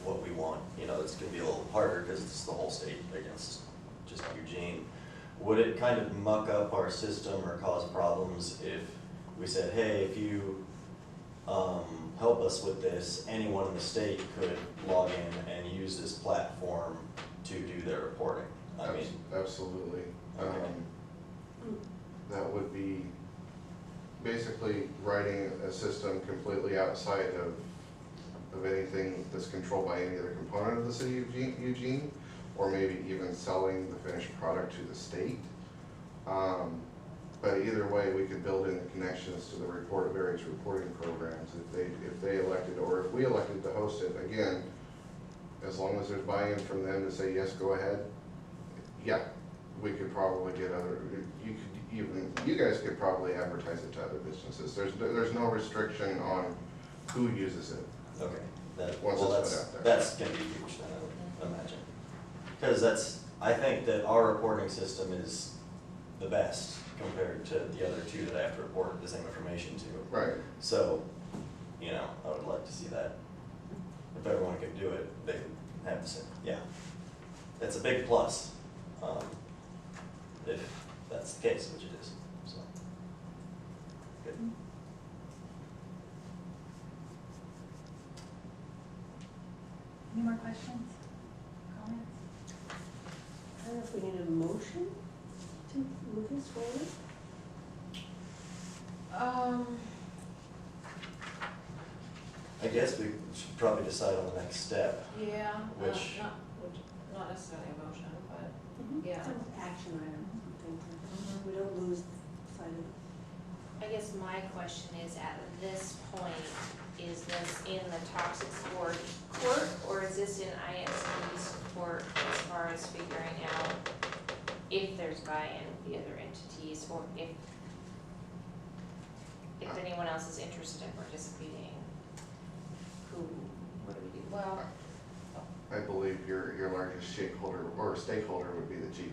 what we want, you know, it's gonna be a little harder because it's the whole state against just Eugene. Would it kind of muck up our system or cause problems if we said, hey, if you help us with this, anyone in the state could log in and use this platform to do their reporting? I mean, Absolutely. Okay. That would be basically writing a system completely outside of anything that's controlled by any other component of the city of Eugene, or maybe even selling the finished product to the state. But either way, we could build in the connections to the various reporting programs if they elected, or if we elected to host it. Again, as long as there's buy-in from them to say, yes, go ahead, yeah, we could probably get you guys could probably advertise it to other businesses. There's no restriction on who uses it. okay, Once well, it's put out there. that's gonna be huge then, I would imagine. Because I think that our reporting system is the best compared to the other two that I have to report the same information to. Right. So, you know, I would like to see that. If everyone could do it, they could have the same, yeah. That's a big plus, if that's the case, which it is, so. Good. Any more questions, comments? I don't know if we need a motion to move this forward. I guess we should probably decide on the next step. Yeah, Which- not necessarily a motion, but yeah. Some action item, something to, we don't lose sight of. I guess my question is, at this point, is this in the toxics board court, or is this in ISP's court as far as figuring out if there's buy-in with the other entities, or if anyone else is interested in participating, what do we do? Well, I believe your largest stakeholder would be the chief.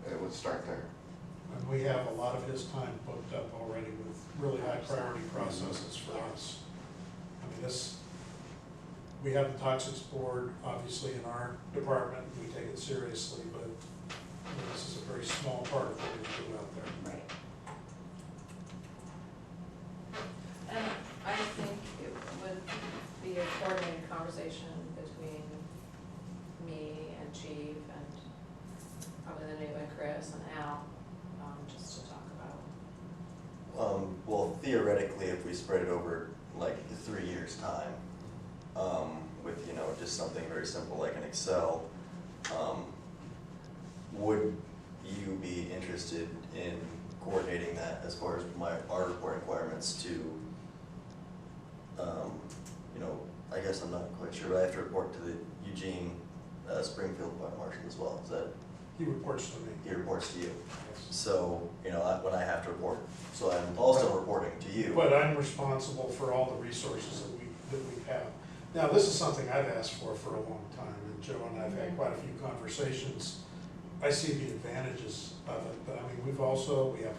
It would start there. And we have a lot of his time booked up already with really high priority processes for us. I mean, we have the toxics board, obviously, in our department, we take it seriously, but this is a very small part of what we do out there. right. And I think it would be a coordinated conversation between me and Chief and probably the new and Chris and Al, just to talk about. Well, theoretically, theoretically, if we spread it over like 3 years' time, with, you know, just something very simple like an Excel, would you be interested in coordinating that as far as our reporting requirements to, you know, I guess I'm not quite sure, but I have to report to the Eugene, Springfield Fire Marshal as well, is that? He reports to me. He reports to you. Yes. So, you know, when I have to report, so I'm also reporting to you. But I'm responsible for all the resources that we have. Now, this is something I've asked for a long time, and Joe and I've had quite a few conversations. I see the advantages of it, but I mean, we have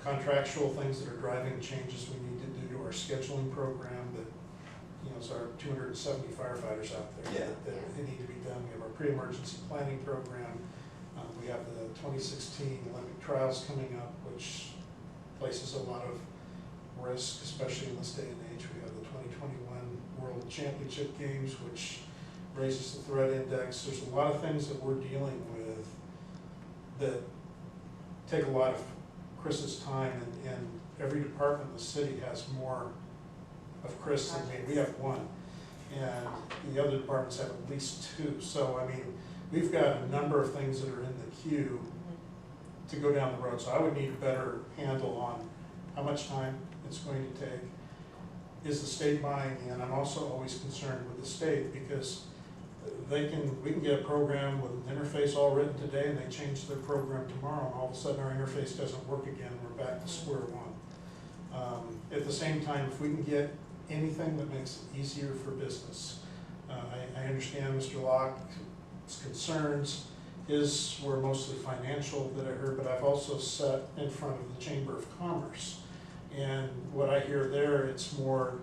contractual things that are driving changes we need to do to our scheduling program that, you know, it's our 270 firefighters out there Yeah. that need to be done. We have our pre-emergency planning program. We have the 2016 Olympic trials coming up, which places a lot of risk, especially in this day and age. We have the 2021 World Championship Games, which raises the threat index. There's a lot of things that we're dealing with that take a lot of Chris's time, and every department in the city has more of Chris than me. We have one, and the other departments have at least two. So, I mean, we've got a number of things that are in the queue to go down the road. So I would need a better handle on how much time it's going to take. Is the state buying in? I'm also always concerned with the state, because we can get a program with an interface all written today, and they change their program tomorrow, and all of a sudden our interface doesn't work again, we're back to square one. At the same time, if we can get anything that makes it easier for business, I understand Mr. Locke's concerns. His were mostly financial that I heard, but I've also sat in front of the Chamber of Commerce. And what I hear there, it's more,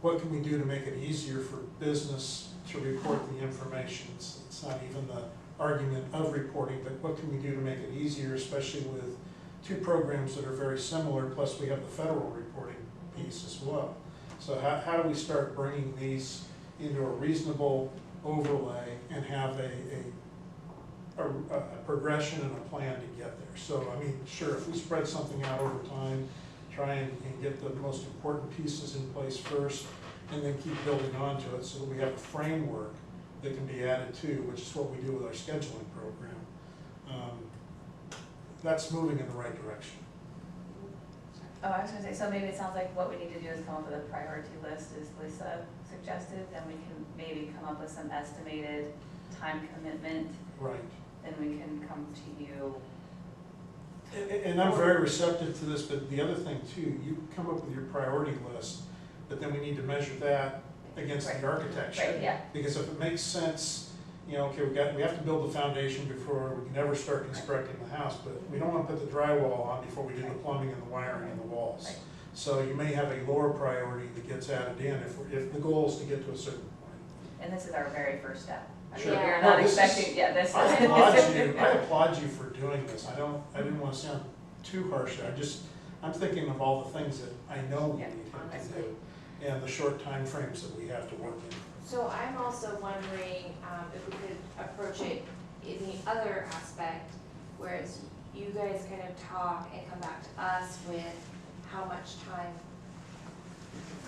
what can we do to make it easier for business to report the information? It's not even the argument of reporting, but what can we do to make it easier, especially with two programs that are very similar, plus we have the federal reporting piece as well. So how do we start bringing these into a reasonable overlay and have a progression and a plan to get there? So, I mean, sure, if we spread something out over time, try and get the most important pieces in place first, and then keep building onto it so that we have a framework that can be added to, which is what we do with our scheduling program. That's moving in the right direction. Oh, I was gonna say, so maybe it sounds like what we need to do is come up with a priority list, as Lisa suggested, then we can maybe come up with some estimated time commitment, Right. then we can come to you. And I'm very receptive to this, but the other thing too, you come up with your priority list, but then we need to measure that against the architecture. Right, yeah. Because if it makes sense, you know, okay, we have to build the foundation before we can ever start constructing the house, but we don't want to put the drywall on before we do the plumbing and the wiring and the walls. Right. So you may have a lower priority that gets added in if the goal is to get to a certain point. And this is our very first step. I mean, Sure. we're No, not this is- expecting, this is. I applaud you for doing this. I didn't want to sound too harsh. I'm thinking of all the things that I know we Yeah, need him to honestly. do, and the short time frames that we have to work in. So I'm also wondering if we could approach it in the other aspect, whereas you guys kind of talk and come back to us with how much time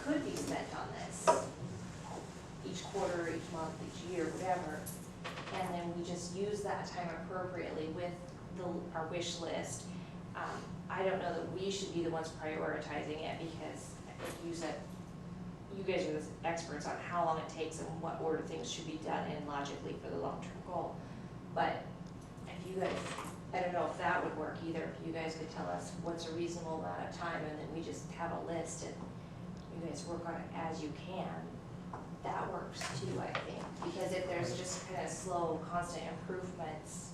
could be spent on this each quarter, each month, each year, whatever. And then we just use that time appropriately with our wish list. I don't know that we should be the ones prioritizing it, because like you said, you guys are the experts on how long it takes and what order things should be done in logically for the long-term goal. But if you guys, I don't know if that would work either, if you guys could tell us what's a reasonable amount of time, and then we just have a list and you guys work on it as you can, that works too, I think. Because if there's just kind of slow, constant improvements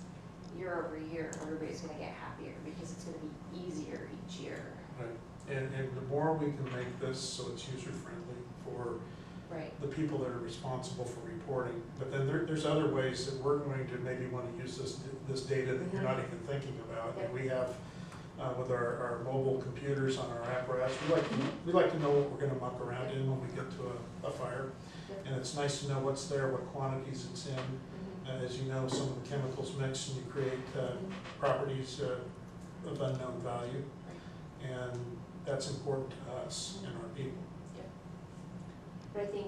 year over year, everybody's gonna get happier because it's gonna be easier each year. Right. And the more we can make this so it's user-friendly for Right. the people that are responsible for reporting, but then there's other ways that we're going to maybe want to use this data that you're not even thinking about. And we have, with our mobile computers on our apparatus, we like to know what we're gonna muck around in when we get to a fire. And it's nice to know what's there, what quantities it's in. As you know, some of the chemicals mix and you create properties of unknown value. And that's important to us and our people. But I think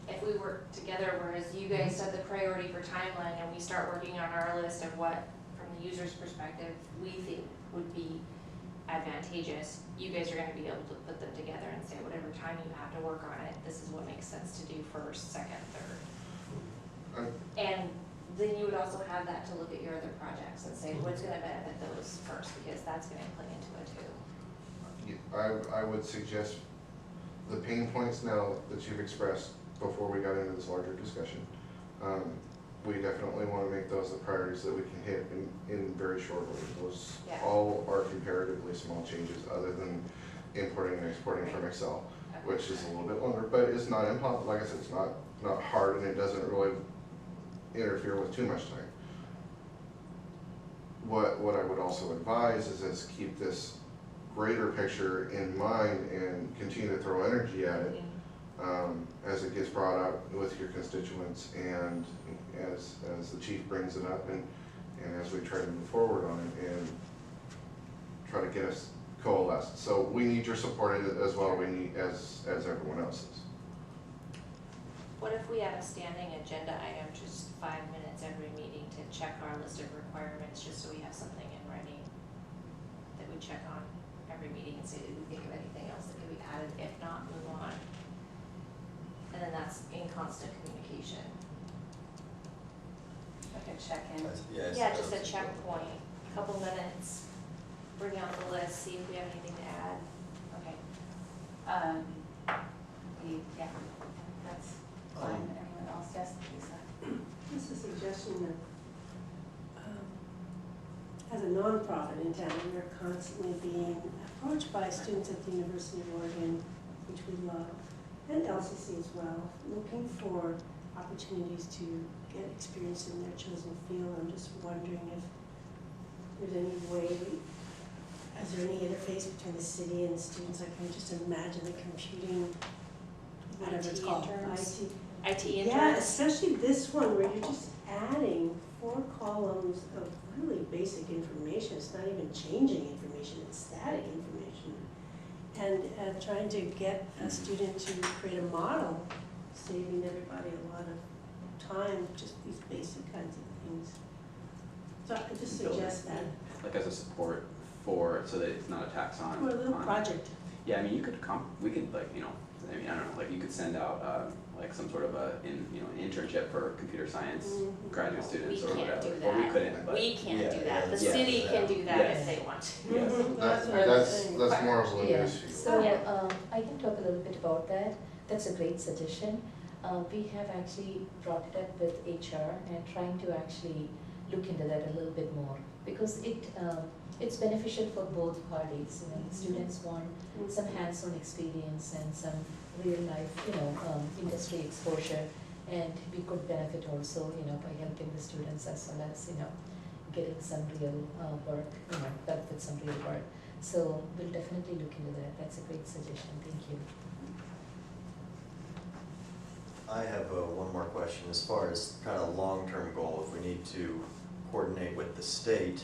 if we work together, whereas you guys set the priority for timeline and we start working on our list of what, from the user's perspective, we think would be advantageous, you guys are gonna be able to put them together and say whatever time you have to work on it, this is what makes sense to do first, second, third. And then you would also have that to look at your other projects and say what's gonna benefit those first, because that's gonna play into it too. I would suggest the pain points now that you've expressed before we got into this larger discussion. We definitely want to make those the priorities that we can hit in very short order. Those Yeah. all are comparatively small changes other than importing and exporting from Excel, which is a little bit longer, but it's not impossible. Like I said, it's not hard and it doesn't really interfere with too much time. What I would also advise is keep this greater picture in mind and continue to throw energy at it as it gets brought up with your constituents and as the chief brings it up and as we try to move forward on it and try to get us coalesced. So we need your support as well, we need as everyone else's. What if we have a standing agenda item, just 5 minutes every meeting to check our list of requirements, just so we have something in writing that we check on every meeting and say, did we think of anything else that could be added? If not, move on. And then that's in constant communication. Like a check-in. Yes. Yeah, just a checkpoint, a couple minutes, bring out the list, see if we have anything to add. Okay. Yeah, that's fine. Anyone else? Yes, Lisa? Just a suggestion that, as a nonprofit in town, we are constantly being approached by students at the University of Oregon, which we love, and LCC as well, looking for opportunities to get experience in their chosen field. I'm just wondering if there's any way, is there any interface between the city and the students? I can just imagine the computing, whatever it's IT called. interns? IT. IT interns? Yeah, especially this one where you're just adding 4 columns of really basic information. It's not even changing information, it's static information. And trying to get a student to create a model, saving everybody a lot of time, just these basic kinds of things. So I just suggest that, Like as a support for, so that it's not a tax on. for a little on- project. Yeah, I mean, you could we could like, you know, I mean, I don't know, like you could send out, like some sort of an internship for computer science Mhm. graduate students or We can't whatever. do Or we that. couldn't, but. We can't do that. The Yeah. city can do that Yes. if they want to. Yes. That's what I'm saying. That's more of a Yeah, news field. so, Yeah. I can talk a little bit about that. That's a great suggestion. We have actually brought it up with HR and trying to actually look into that a little bit more. Because it's beneficial for both parties, you know, the students want some hands-on experience and some real life, industry exposure. And we could benefit also, by helping the students as well as, getting some real work, benefit some real work. So we'll definitely look into that. That's a great suggestion. Thank you. I have one more question. As far as kind of long-term goal, if we need to coordinate with the state,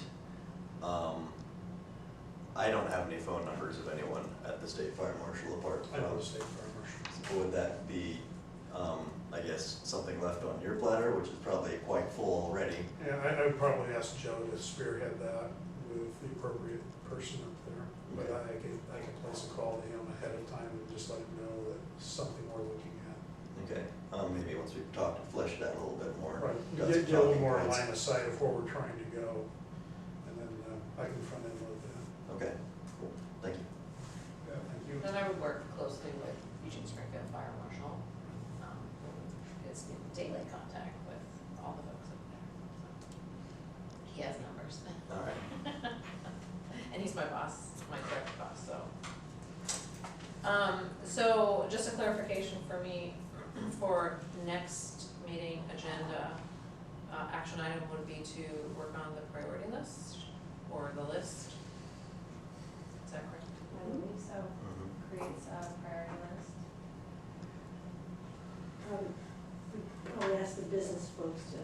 I don't have any phone numbers of anyone at the state fire marshal apart I know from. the state fire marshal. Would that be, I guess, something left on your platter, which is probably quite full already? Yeah, I would probably ask Joe to spearhead that with the appropriate person up there. But I can place a call to him ahead of time and just let him know that it's something we're looking at. Okay, maybe once we've talked, flesh it out a little bit more. Right, got some get a little talking more points. line of sight of where we're trying to go, and then I can front end load that. Okay, cool, thank you. Yeah, thank you. And I would work closely with Eugene Springfield Fire Marshal, who is in daily contact with all the folks up there. He has numbers. All right. And he's my boss, my direct boss, so. So just a clarification for me, for next meeting agenda, action item would be to work on the priority list or the list. Is that correct? I believe so. Mhm. Creates a priority list. I'll ask the business folks to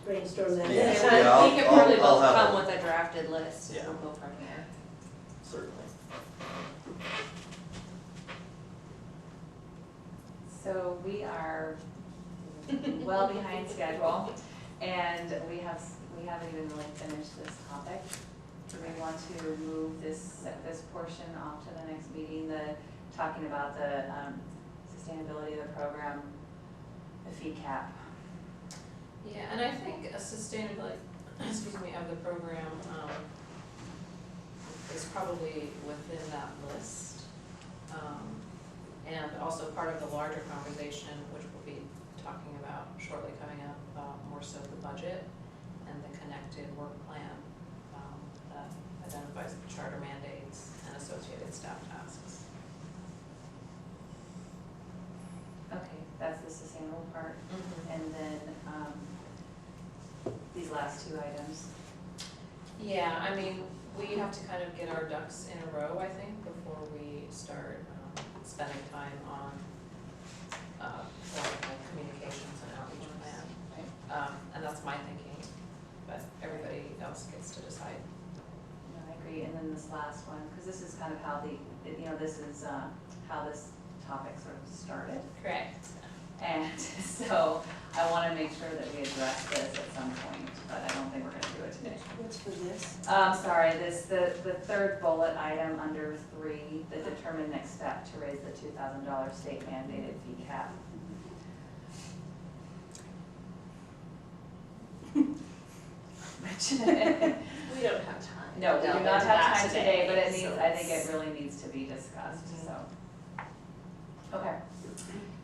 brainstorm that. Yeah, next yeah, time. I'll- We could probably I'll both have come a- with a drafted list, Yeah. and we'll go from there. Certainly. So we are well behind schedule, and we haven't even really finished this topic. Do we want to move this portion off to the next meeting, talking about the sustainability of the program, the fee cap? Yeah, and I think a sustainability, of the program, is probably within that list. And also part of the larger conversation, which we'll be talking about shortly coming up, more so the budget and the connected work plan, that identifies the charter mandates and associated staff tasks. Okay, that's the sustainable part. And then these last two items. Yeah, I mean, we have to kind of get our ducks in a row, I think, before we start spending time on like communications and outreach plan. And that's my thinking, but everybody else gets to decide. No, I agree. And then this last one, because this is kind of how this is how this topic sort of started. Correct. And so I want to make sure that we address this at some point, but I don't think we're going to do it today. What's for this? Sorry, the third bullet item under 3, the determined next step to raise the $2,000 state mandated fee cap. We don't have time. No, we do delve not into have that time today, but it so needs, I think it's- it really needs to be discussed, so. Okay,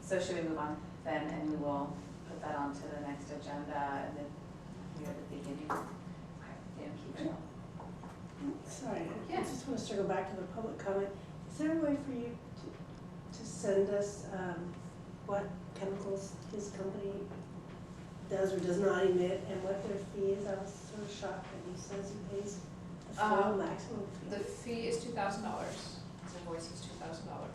so should we move on then, and we will put that onto the next agenda, and then we're at the beginning. Okay, yeah, keep it. Sorry, I Yeah. just want to circle back to the public comment. Is there a way for you to send us what chemicals his company does or does not emit and what their fee is? I was sort of shocked that he says he pays the full maximum The fee. fee is $2,000, his invoice is $2,000.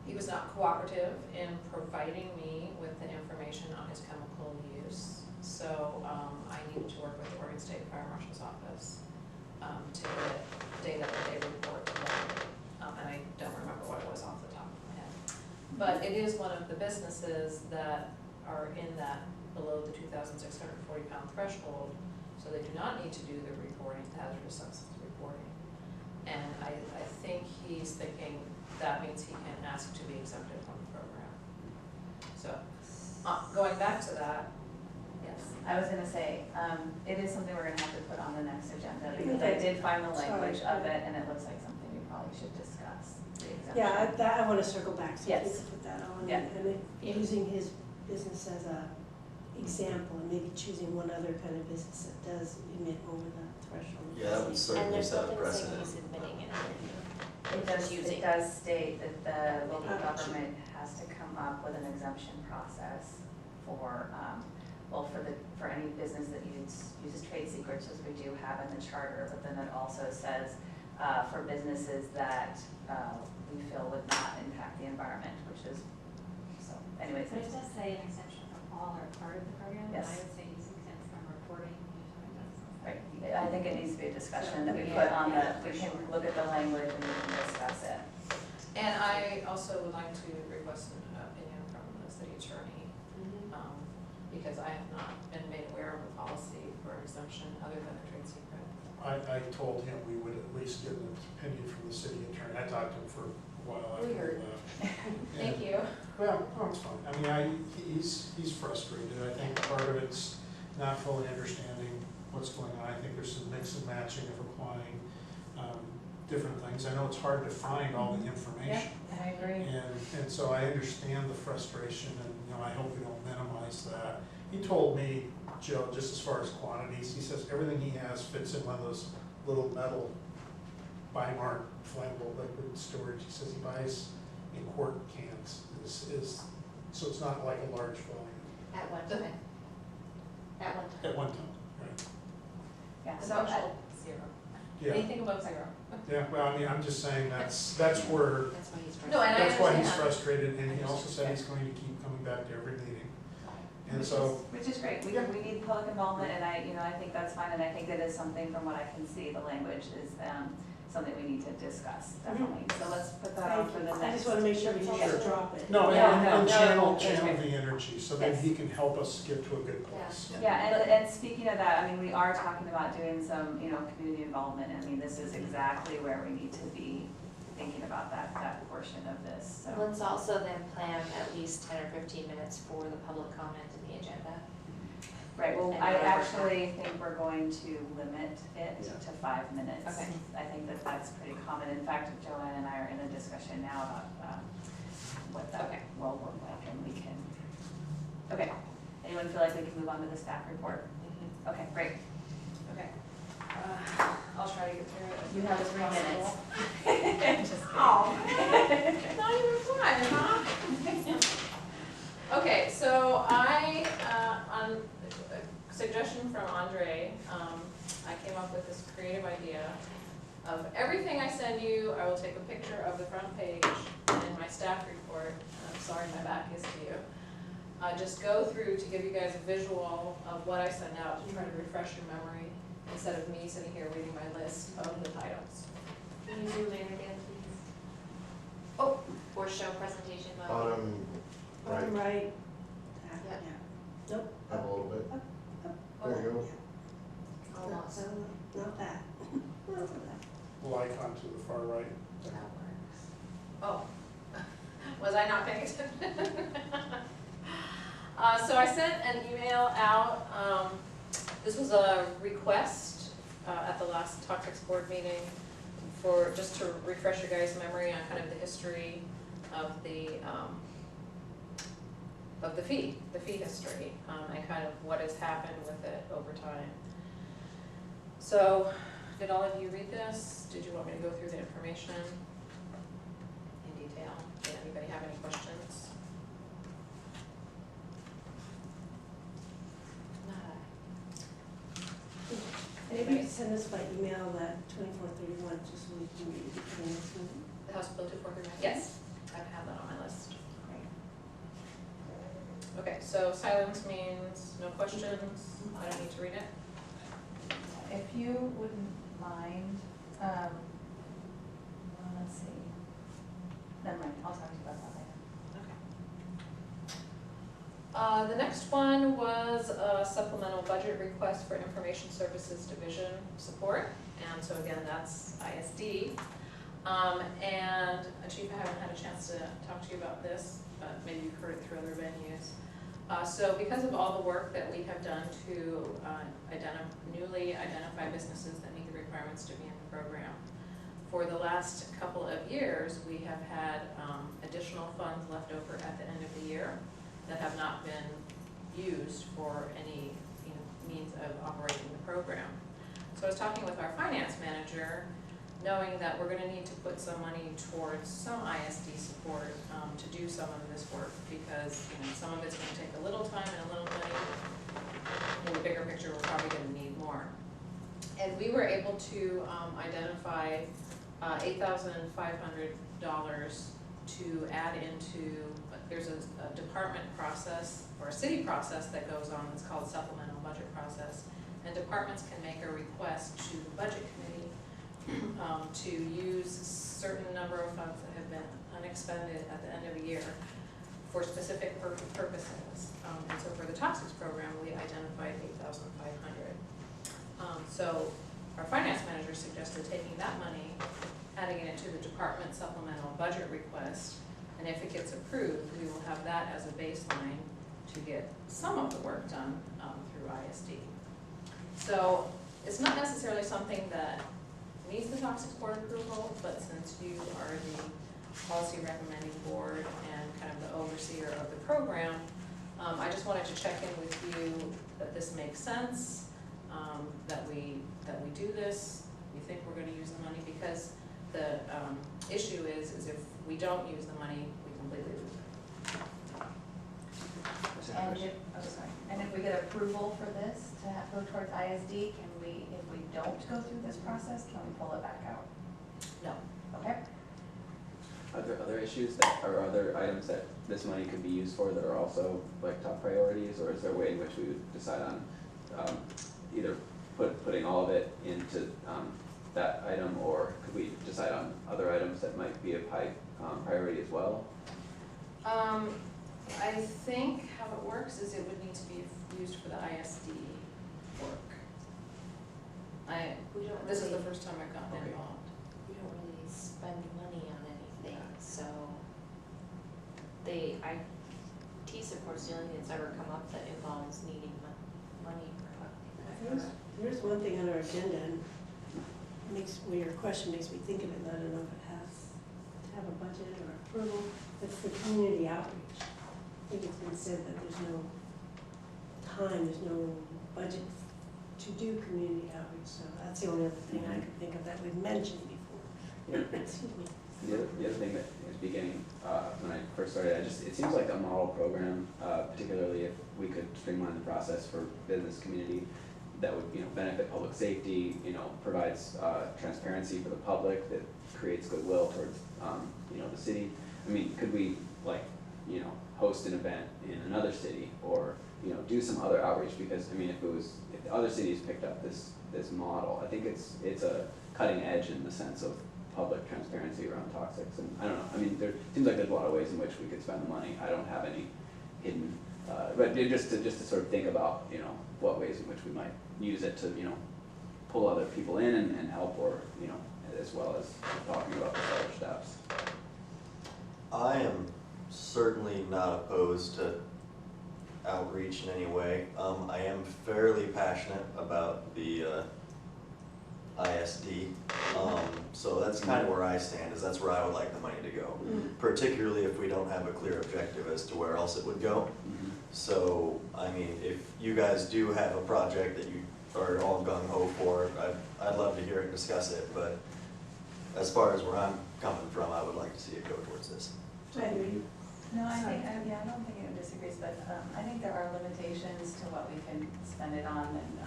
He was not cooperative in providing me with the information on his chemical use. So, I needed to work with the Oregon State Fire Marshal's office, to get data that they report to them. And I don't remember what it was off the top of my head. But it is one of the businesses that are in that below the 2,640 pound threshold, so they do not need to do the reporting, the hazardous substance reporting. And I think he's thinking that means he can ask to be exempted from the program. So, going back to that, Yes, I was gonna say, it is something we're gonna have to put on the next agenda, because I did find the language of it, and it looks like something we probably should discuss, the exemption. Yeah, I want to circle back, so Yes. we can put that on. Yeah. And using his business as a example, and maybe choosing one other kind of business that does emit over the threshold. Yeah, that would certainly set a And there's nothing saying precedent. he's admitting it. It does state that the local government has to come up with an exemption process for, for any business that uses trade secrets, as we do have in the charter, but then it also says, for businesses that, we feel would not impact the environment, which is, so anyways. But it does say an exemption from all or part of the program, and Yes. I would say he's exempt from reporting. Right, I think it needs to be a discussion that we put on we can look at the language and we can discuss it. and I also would like to request an opinion from the city attorney, because I have not been made aware of a policy for exemption other than a trade secret. I told him we would at least get an opinion from the city attorney. I talked to him for a while after he Weird. left. Thank you. Well, no, it's fine. I mean, he's frustrated. I think part of it's not fully understanding what's going on. I think there's some mix and matching of applying different things. I know it's hard to find all the information. I agree. And so I understand the frustration, and, I hope we don't minimize that. He told me, Joe, just as far as quantities, he says everything he has fits in one of those little metal Bimart flammable liquid storage. He says he buys in quart cans, so it's not like a large volume At one time. At one time. at one time, right? Yeah, The so, threshold, 0. Yeah, Anything above 0. yeah, well, I mean, I'm just saying that's where, That's why he's. No, and I that's why he's understand. frustrated, and he also said he's going to keep coming back to every meeting. And so, which is great, we need public involvement, and I think that's fine, and I think it is something from what I can see, the language is, something we need to discuss, definitely. So let's put that on for the next. I just wanna make sure we don't just drop it. No, No, and no, channel no. the energy, so that Yes. he can help us get to a good place. Yeah, and speaking of that, I mean, we are talking about doing some, community involvement. I mean, this is exactly where we need to be thinking about that portion of this, so. Let's also then plan at least 10 or 15 minutes for the public comment in the agenda. Right, well, And I over actually think we're going to limit it Yeah. to 5 minutes. Okay. I think that that's pretty common. In fact, Joanne and I are in a discussion now about what that Okay. will look like, and we can, okay. Anyone feel like we can move on to the staff report? Okay, great. Okay. I'll try to get through it. You have 3 minutes. Just kidding. Oh. Not even 5, huh? Okay, so I, on a suggestion from Andre, I came up with this creative idea of everything I send you, I will take a picture of the front page in my staff report. I'm sorry my back is to you. Just go through to give you guys a visual of what I send out to try to refresh your memory instead of me sitting here reading my list of the titles. Can you zoom in again, please? Oh. Or show presentation mode? Bottom right, Bottom right. Yep. Yeah. Nope. up a little bit. Up. There you go. Almost. No, not that. Not that. Little icon to the far right. That works. Oh, was I not paying attention? So I sent an email out, this was a request at the last Toxics Board meeting for, just to refresh your guys' memory on kind of the history of the fee history, and kind of what has happened with it over time. So, did all of you read this? Did you want me to go through the information in detail? Did anybody have any questions? And if you could send us by email that 2431, just so we can read it for the next meeting. The House Bill 2439? Yes, I have that on my list. Okay, so silence means no questions, I don't need to read it. If you wouldn't mind, let's see. Never mind, I'll talk to you about that later. The next one was a supplemental budget request for Information Services Division support, and so again, that's ISD. And Chief, I haven't had a chance to talk to you about this, but maybe you've heard it through other venues. So because of all the work that we have done to newly identify businesses that meet the requirements to be in the program, for the last couple of years, we have had additional funds left over at the end of the year that have not been used for any means of operating the program. So I was talking with our finance manager, knowing that we're gonna need to put some money towards some ISD support to do some of this work, because some of it's gonna take a little time and a little money. In the bigger picture, we're probably gonna need more. And we were able to identify $8,500 to add into, there's a department process or a city process that goes on that's called supplemental budget process. And departments can make a request to the budget committee to use certain number of funds that have been unexpended at the end of a year for specific purposes. And so for the toxics program, we identified $8,500. So our finance manager suggested taking that money, adding it into the department supplemental budget request, and if it gets approved, we will have that as a baseline to get some of the work done through ISD. So it's not necessarily something that needs the Toxics Board approval, but since you are the policy recommending board and kind of the overseer of the program, I just wanted to check in with you that this makes sense, that we do this, we think we're gonna use the money, because the issue is if we don't use the money, we completely lose it. And if we get approval for this to go towards ISD, can we, if we don't go through this process, can we pull it back out? No. Okay. Are there other issues that, or other items that this money could be used for that are also like top priorities, or is there a way in which we would decide on either putting all of it into that item, or could we that might be of high priority as well? I think how it works is it would need to be used for the ISD work. We don't This is the really- first time I've gotten Okay. involved. We don't really spend money on anything, so IT support's the only thing that's ever come up that involves needing money for. There's one thing on our agenda, and well, your question makes me think of it, and I don't know if it has to have a budget or approval. It's the community outreach. I think it's been said that there's no time, there's no budget to do community outreach, so that's the only other thing I can think of that we've mentioned before. Excuse me. The other thing that is beginning, when I first started, it seems like a model program, particularly if we could streamline the process for business community, that would, benefit public safety, provides, transparency for the public, that creates goodwill towards, the city. I mean, could we, host an event in another city, or, do some other outreach? Because, if the other cities picked up this model, I think it's a cutting edge in the sense of public transparency around toxics, and I don't know, there seems like there's a lot of ways in which we could spend the money. I don't have any hidden, but just to sort of think about, what ways in which we might use it to, pull other people in and help, or, as well as talking about the other steps. I am certainly not opposed to outreach in any way. I am fairly passionate about the ISD, so that's kind of where I stand, is that's where I would like the money to go, particularly if we don't have a clear objective as to where else it would go. So, if you guys do have a project that you are all gung-ho for, I'd love to hear it, discuss it, but as far as where I'm coming from, I would like to see it go towards this. No, I think, I don't think anyone disagrees, but I think there are limitations to what we can spend it on, and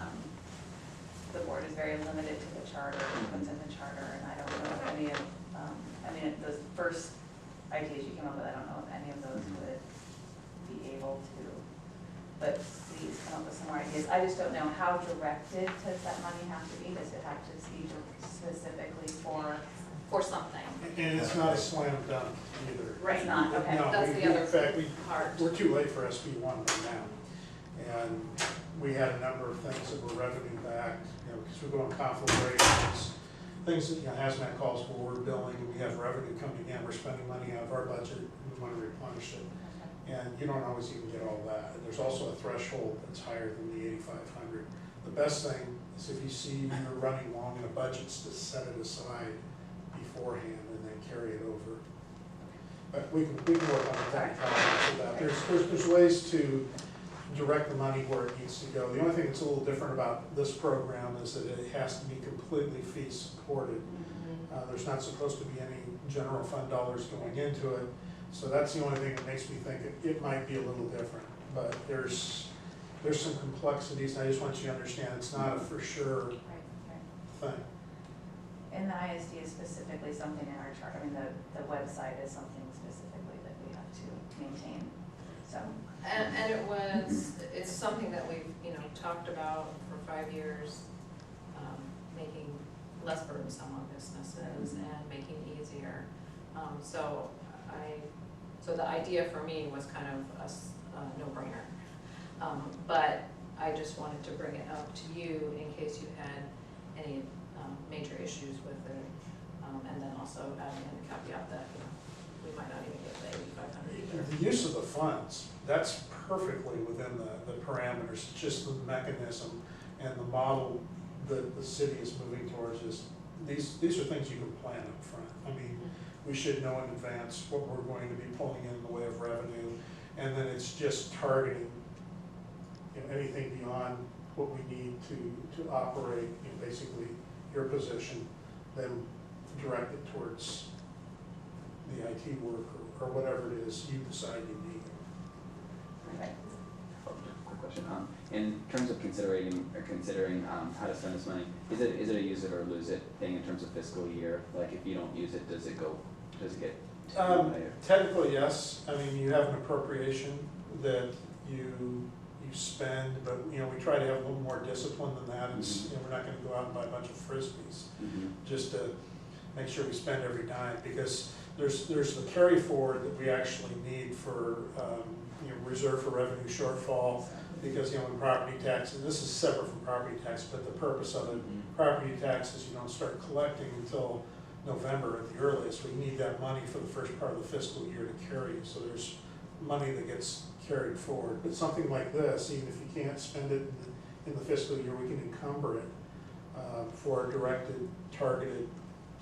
the board is very limited to the charter, what's in the charter, and I don't know if any of, those first ideas you came up with, I don't know if any of those would be able to, but please come up with some more ideas. I just don't know how directed does that money have to be? Does it have to be specifically for something? And it's not a slam dunk either. Right, not, okay. No, That's the other in fact, part. we're too late for SB 1 right now. And we had a number of things that were revenue backed, because we're going conflict rates, things that, hazmat calls where we're billing, and we have revenue coming in, we're spending money out of our budget, and we want to replenish it. And you don't always even get all that. And there's also a threshold that's higher than the 8,500. The best thing is if you see you're running long in a budget, to set it aside beforehand and then carry it over. But we can work on the technicalities of that. There's ways to direct the money where it needs to go. The only thing that's a little different about this program is that it has to be completely fee supported. There's not supposed to be any general fund dollars going into it. So that's the only thing that makes me think it might be a little different. But there's some complexities, and I just want you to understand it's not a for sure thing. And the ISD is specifically something in our chart, the website is something specifically that we have to maintain, so. And it's something that we've, talked about for 5 years, making less burdensome on businesses and making it easier. So the idea for me was kind of a no-brainer. But I just wanted to bring it up to you in case you had any major issues with it. And then also adding in the caveat that, we might not even get the 8,500 either. The use of the funds, that's perfectly within the parameters. It's just the mechanism and the model that the city is moving towards is, these are things you can plan up front. We should know in advance what we're going to be pulling in the way of revenue, and then it's just targeting, anything beyond what we need to operate, basically your position, then direct it towards the IT work or whatever it is you decide you need. Okay. Quick question. In terms of considering how to spend this money, is it a use it or lose it thing in terms of fiscal year? Like if you don't use it, does it get technically, yes. You have an appropriation that you spend, but we try to have a little more discipline than that. It's we're not going to go out and buy a bunch of frisbees just to make sure we spend every dime, because there's the carry forward that we actually need for, reserve for revenue shortfall, because, when property taxes, this is separate from property tax, but the purpose of it, property taxes, you don't start collecting until November at the earliest. We need that money for the first part of the fiscal year to carry, so there's money that gets carried forward. But something like this, even if you can't spend it in the fiscal year, we can encumber it for a directed, targeted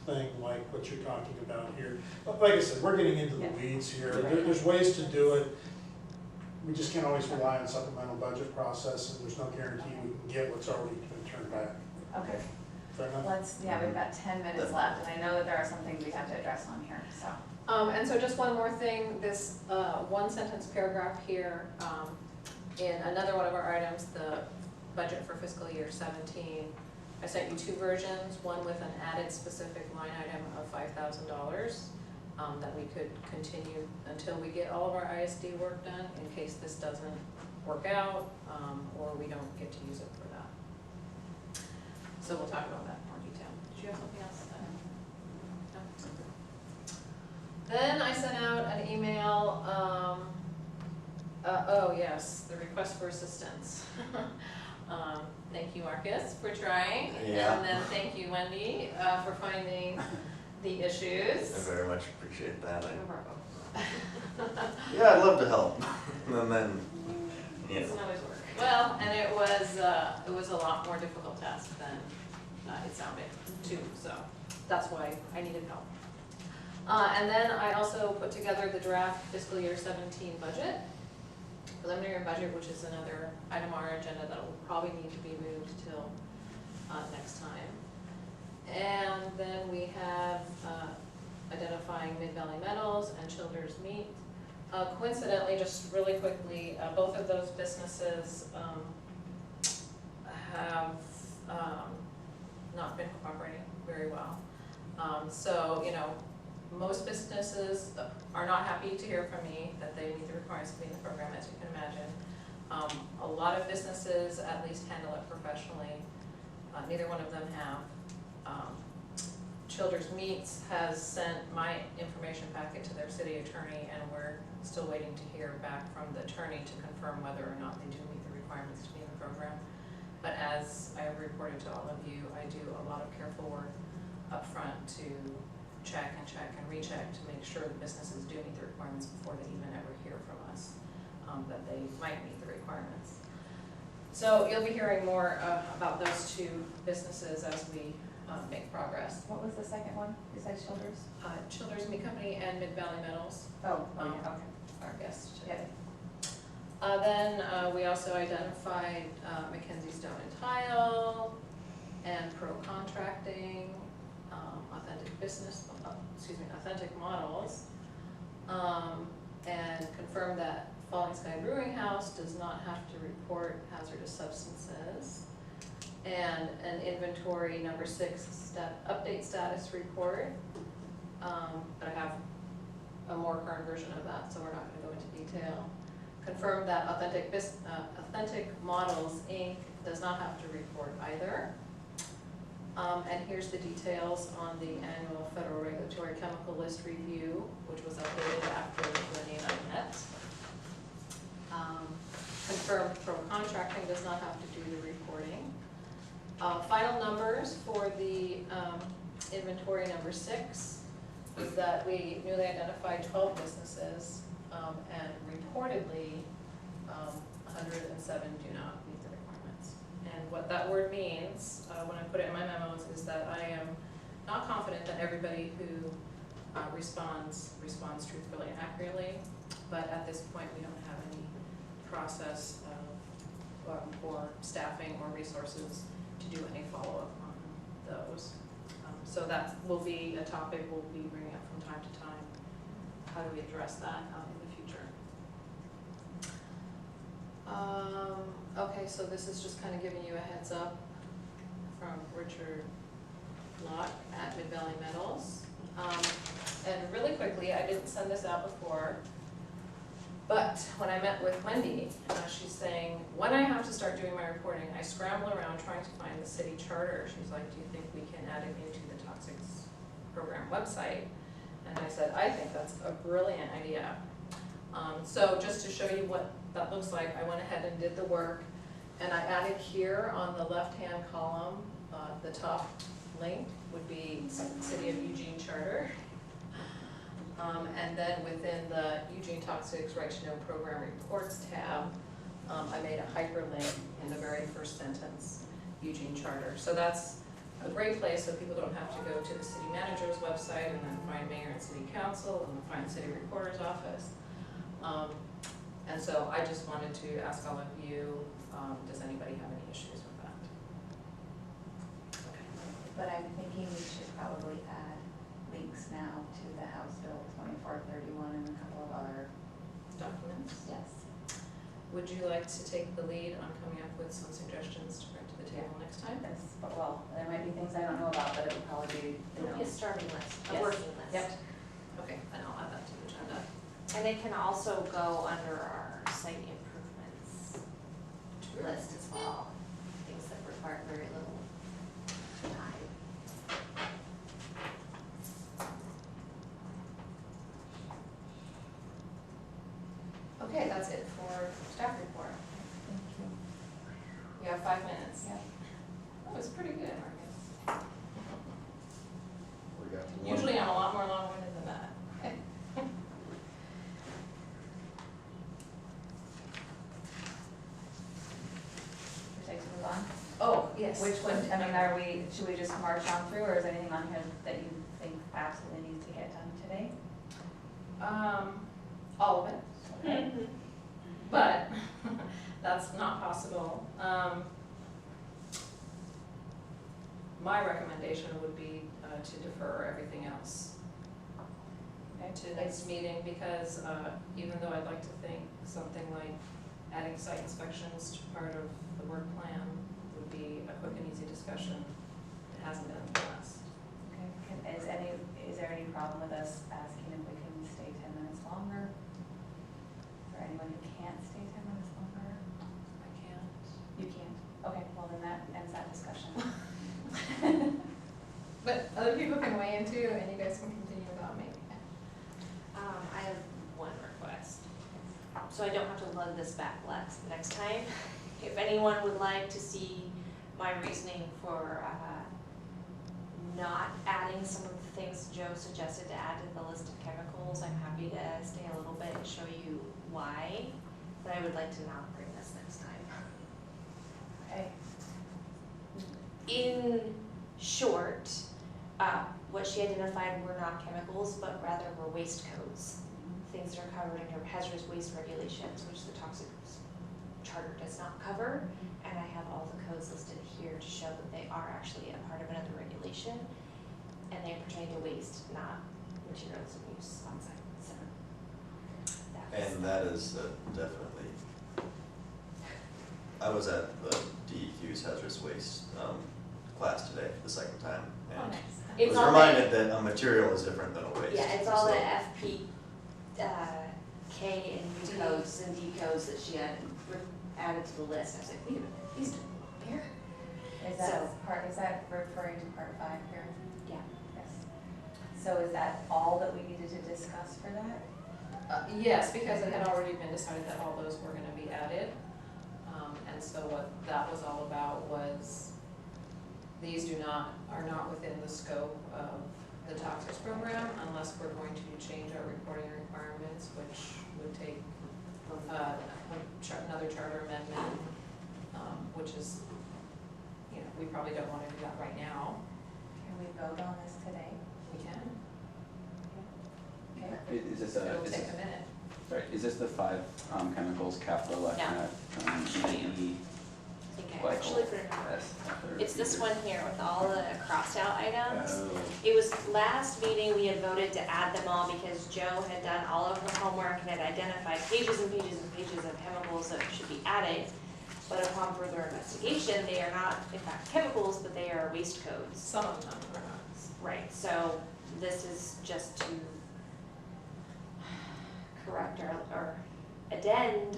thing like what you're talking about here. But like I said, we're getting into the weeds here. There's ways to do it. We just can't always rely on supplemental budget process, and there's no guarantee we can get what's already been turned back. Okay, Fair enough? we've got 10 minutes left, and I know that there are some things we have to address on here, so. And so just one more thing, this one sentence paragraph here, in another one of our items, the budget for fiscal year 17, I sent you 2 versions, one with an added specific line item of $5,000 that we could continue until we get all of our ISD work done, in case this doesn't work out, or we don't get to use it for that. So we'll talk about that in more detail. Did you have something else? No? Then I sent out an email, oh yes, the request for assistance. Thank you, Marcus, for trying. Yeah. And then thank you, Wendy, for finding the issues. I very much appreciate that. No problem. Yeah, I'd love to help. And then, It doesn't always work. Well, and it was a lot more difficult task than it sounded too, so that's why I needed help. And then I also put together the draft fiscal year 17 budget, preliminary budget, which is another item on our agenda that will probably need to be moved till next time. And then we have identifying Mid-Valley Metals and Childers Meat. Coincidentally, just really quickly, both of those businesses have not been cooperating very well. So, most businesses are not happy to hear from me that they meet the requirements to be in the program, as you can imagine. A lot of businesses at least handle it professionally. Neither one of them have. Childers Meats has sent my information packet to their city attorney, and we're still waiting to hear back from the attorney to confirm whether or not they do meet the requirements to be in the program. But as I have reported to all of you, I do a lot of careful work up front to check and recheck to make sure the businesses do meet the requirements before they even ever hear from us that they might meet the requirements. So you'll be hearing more about those 2 businesses as we make progress. What was the second one besides Childers? Childers Meat Company and Mid-Valley Metals, Oh, okay. our guests Yeah. today. Then we also identified Mackenzie Stone and Tile and Pro Contracting, Authentic Models, and confirmed that Falling Sky Brewing House does not have to report hazardous substances, and an inventory number 6 update status report. But I have a more current version of that, so we're not going to go into detail. Confirmed that Authentic Models Inc. does not have to report either. And here's the details on the annual Federal Regulatory Chemical List review, which was updated after Lenny and I met. Confirmed Pro Contracting does not have to do the reporting. Final numbers for the inventory number 6 is that we newly identified 12 businesses, and reportedly 107 do not meet the requirements. And what that word means, when I put it in my memos, is that I am not confident that everybody who responds truthfully and accurately, but at this point we don't have any process or staffing or resources to do any follow-up on those. So that will be a topic we'll be bringing up from time to time. How do we address that in the future? Okay, so this is just kind of giving you a heads up from Richard Locke at Mid-Valley Metals. And really quickly, I didn't send this out before, but when I met with Wendy, she's saying, when I have to start doing my reporting, I scramble around trying to find the city charter. She's like, do you think we can add it into the toxics program website. And I said, I think that's a brilliant idea. So just to show you what that looks like, I went ahead and did the work, and I added here on the left-hand column, the top link would be City of Eugene Charter. And then within the Eugene Talks Civics Right to Know Program Reports tab, I made a hyperlink in the very first sentence, Eugene Charter. So that's a great place so people don't have to go to the city manager's website and then find mayor and city council and find city recorder's office. And so I just wanted to ask all of you, does anybody have any issues with that? But I'm thinking we should probably add links now to the House Bill 2431 and a couple of other Documents? Yes. Would you like to take the lead on coming up with some suggestions to bring to the table next time? Yes, but well, there might be things I don't know about, but it would probably be, It'll be a starting list, a Yes. working list. Yep. Okay, then I'll add that to the agenda. And it can also go under our site improvements list as well, things that require very little time. Okay, that's it for staff report. Thank you. We have 5 minutes. Yep. That was pretty good, Marcus. We got one. Usually I'm a lot more long-winded than that. Would you like to move on? Oh, yes. Which one, I mean, should we just march on through, or is there anything on here that you think absolutely needs to get done today? All of it, Okay. but that's not possible. My recommendation would be to defer everything else Okay. to the next meeting, because even though I'd like to think something like adding site inspections to part of the work plan would be a quick and easy discussion, it hasn't been in the past. Okay, is there any problem with us asking if we can stay 10 minutes longer? For anyone who can't stay 10 minutes longer? I can't. You can't? Okay, well then that ends that discussion. But other people can weigh in too, and you guys can continue without me. I have one request. So I don't have to lug this back next time. If anyone would like to see my reasoning for not adding some of the things Joe suggested to add to the list of chemicals, I'm happy to stay a little bit and show you why, but I would like to not bring this next time. Okay. In short, what she identified were not chemicals, but rather were waste codes. Things that are covered under hazardous waste regulations, which the Toxic Charter does not cover. And I have all the codes listed here to show that they are actually a part of another regulation. And they pertain to waste, not materials of use on site. So that's And that is definitely, I was at the DEQ's hazardous waste class today for the second time. Oh, And nice. I It's was all reminded that a material is different than a waste. Yeah, it's all the so- FP, K and U codes and D codes that she had added to the list. I was like, wait a minute, these are there? Is that So- is that referring to part 5 here? Yeah. Yes. So is that all that we needed to discuss for that? Yes, because it had already been decided that all those were gonna be added. And so what that was all about was, these are not within the scope of the toxics program unless we're going to change our reporting requirements, which would take another charter amendment, which is, we probably don't wanna do that right now. Can we vote on this today? We can. Okay. Is this It'll take a minute. sorry, is this the 5 chemicals, capital, electronet, EE, I think I glycol, actually put it on. S, ether, It's this ether? one here with all the crossed out items. Oh. It was last meeting, we had voted to add them all because Joe had done all of her homework and had identified pages and pages and pages of chemicals that should be added. But upon further investigation, they are not in fact chemicals, but they are waste codes. Some of them are not. Right, so this is just to correct or addend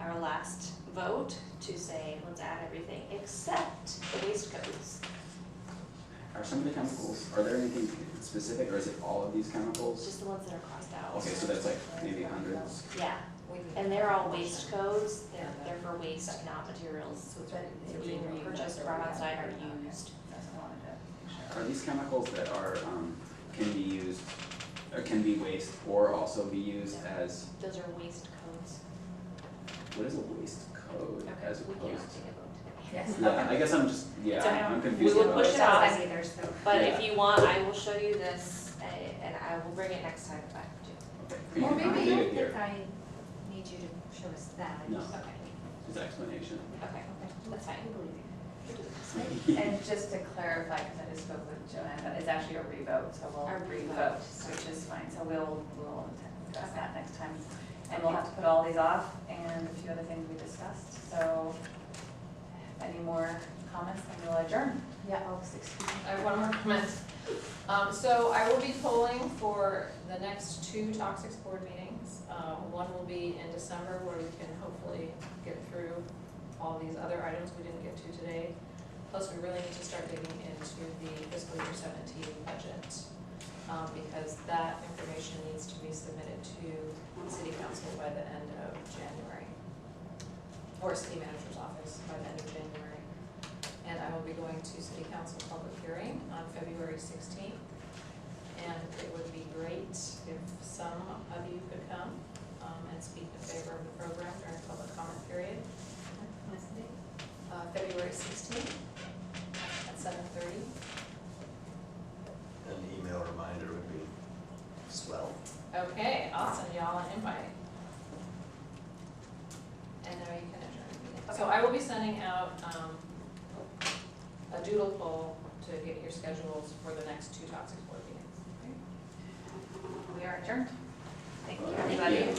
our last vote to say, let's add everything except the waste codes. are some of the chemicals, are there anything specific, or is it all of these chemicals? Just the ones that are crossed out. Okay, so that's like maybe hundreds. Yeah, and they're all waste codes, they're for waste, not materials being purchased from outside or used. That's what I wanted to make sure. Are these chemicals that are, can be used, or can be waste, or also be used as, Those are waste codes. what is a waste code as We opposed can to? take a vote. Yes. Yeah, I guess I'm just, I'm confused We will about push it. it off. That's either, so. But Yeah. if you want, I will show you this, and I will bring it next time if I have to. Okay. Or You can maybe I leave don't it here. think I need you to show us that. I No. just- Okay, Just explanation. okay, that's fine. And just to clarify, because I just spoke with Joanna, it's actually a revote, so we'll A revote, which is fine, so we'll address that next time. And we'll have to put all these off and a few other things we discussed, so any more comments, then we'll adjourn. Yeah, oh, 16. I have one more comment. So I will be polling for the next 2 toxics board meetings. One will be in December where we can hopefully get through all these other items we didn't get to today. Plus, we really need to start digging into the fiscal year 17 budget, because that information needs to be submitted to city council by the end of January, or city manager's office by the end of January. And I will be going to city council public hearing on February 16th. And it would be great if some of you could come and speak in favor of the program during the public comment period. What's the date? February 16th at 7:30. An email reminder would be swell. Okay, I'll send y'all an invite. And now you can adjourn the meeting. So I will be sending out a doodle poll to get your schedules for the next 2 toxic board meetings. We are adjourned. Thank you, Thank everybody. you.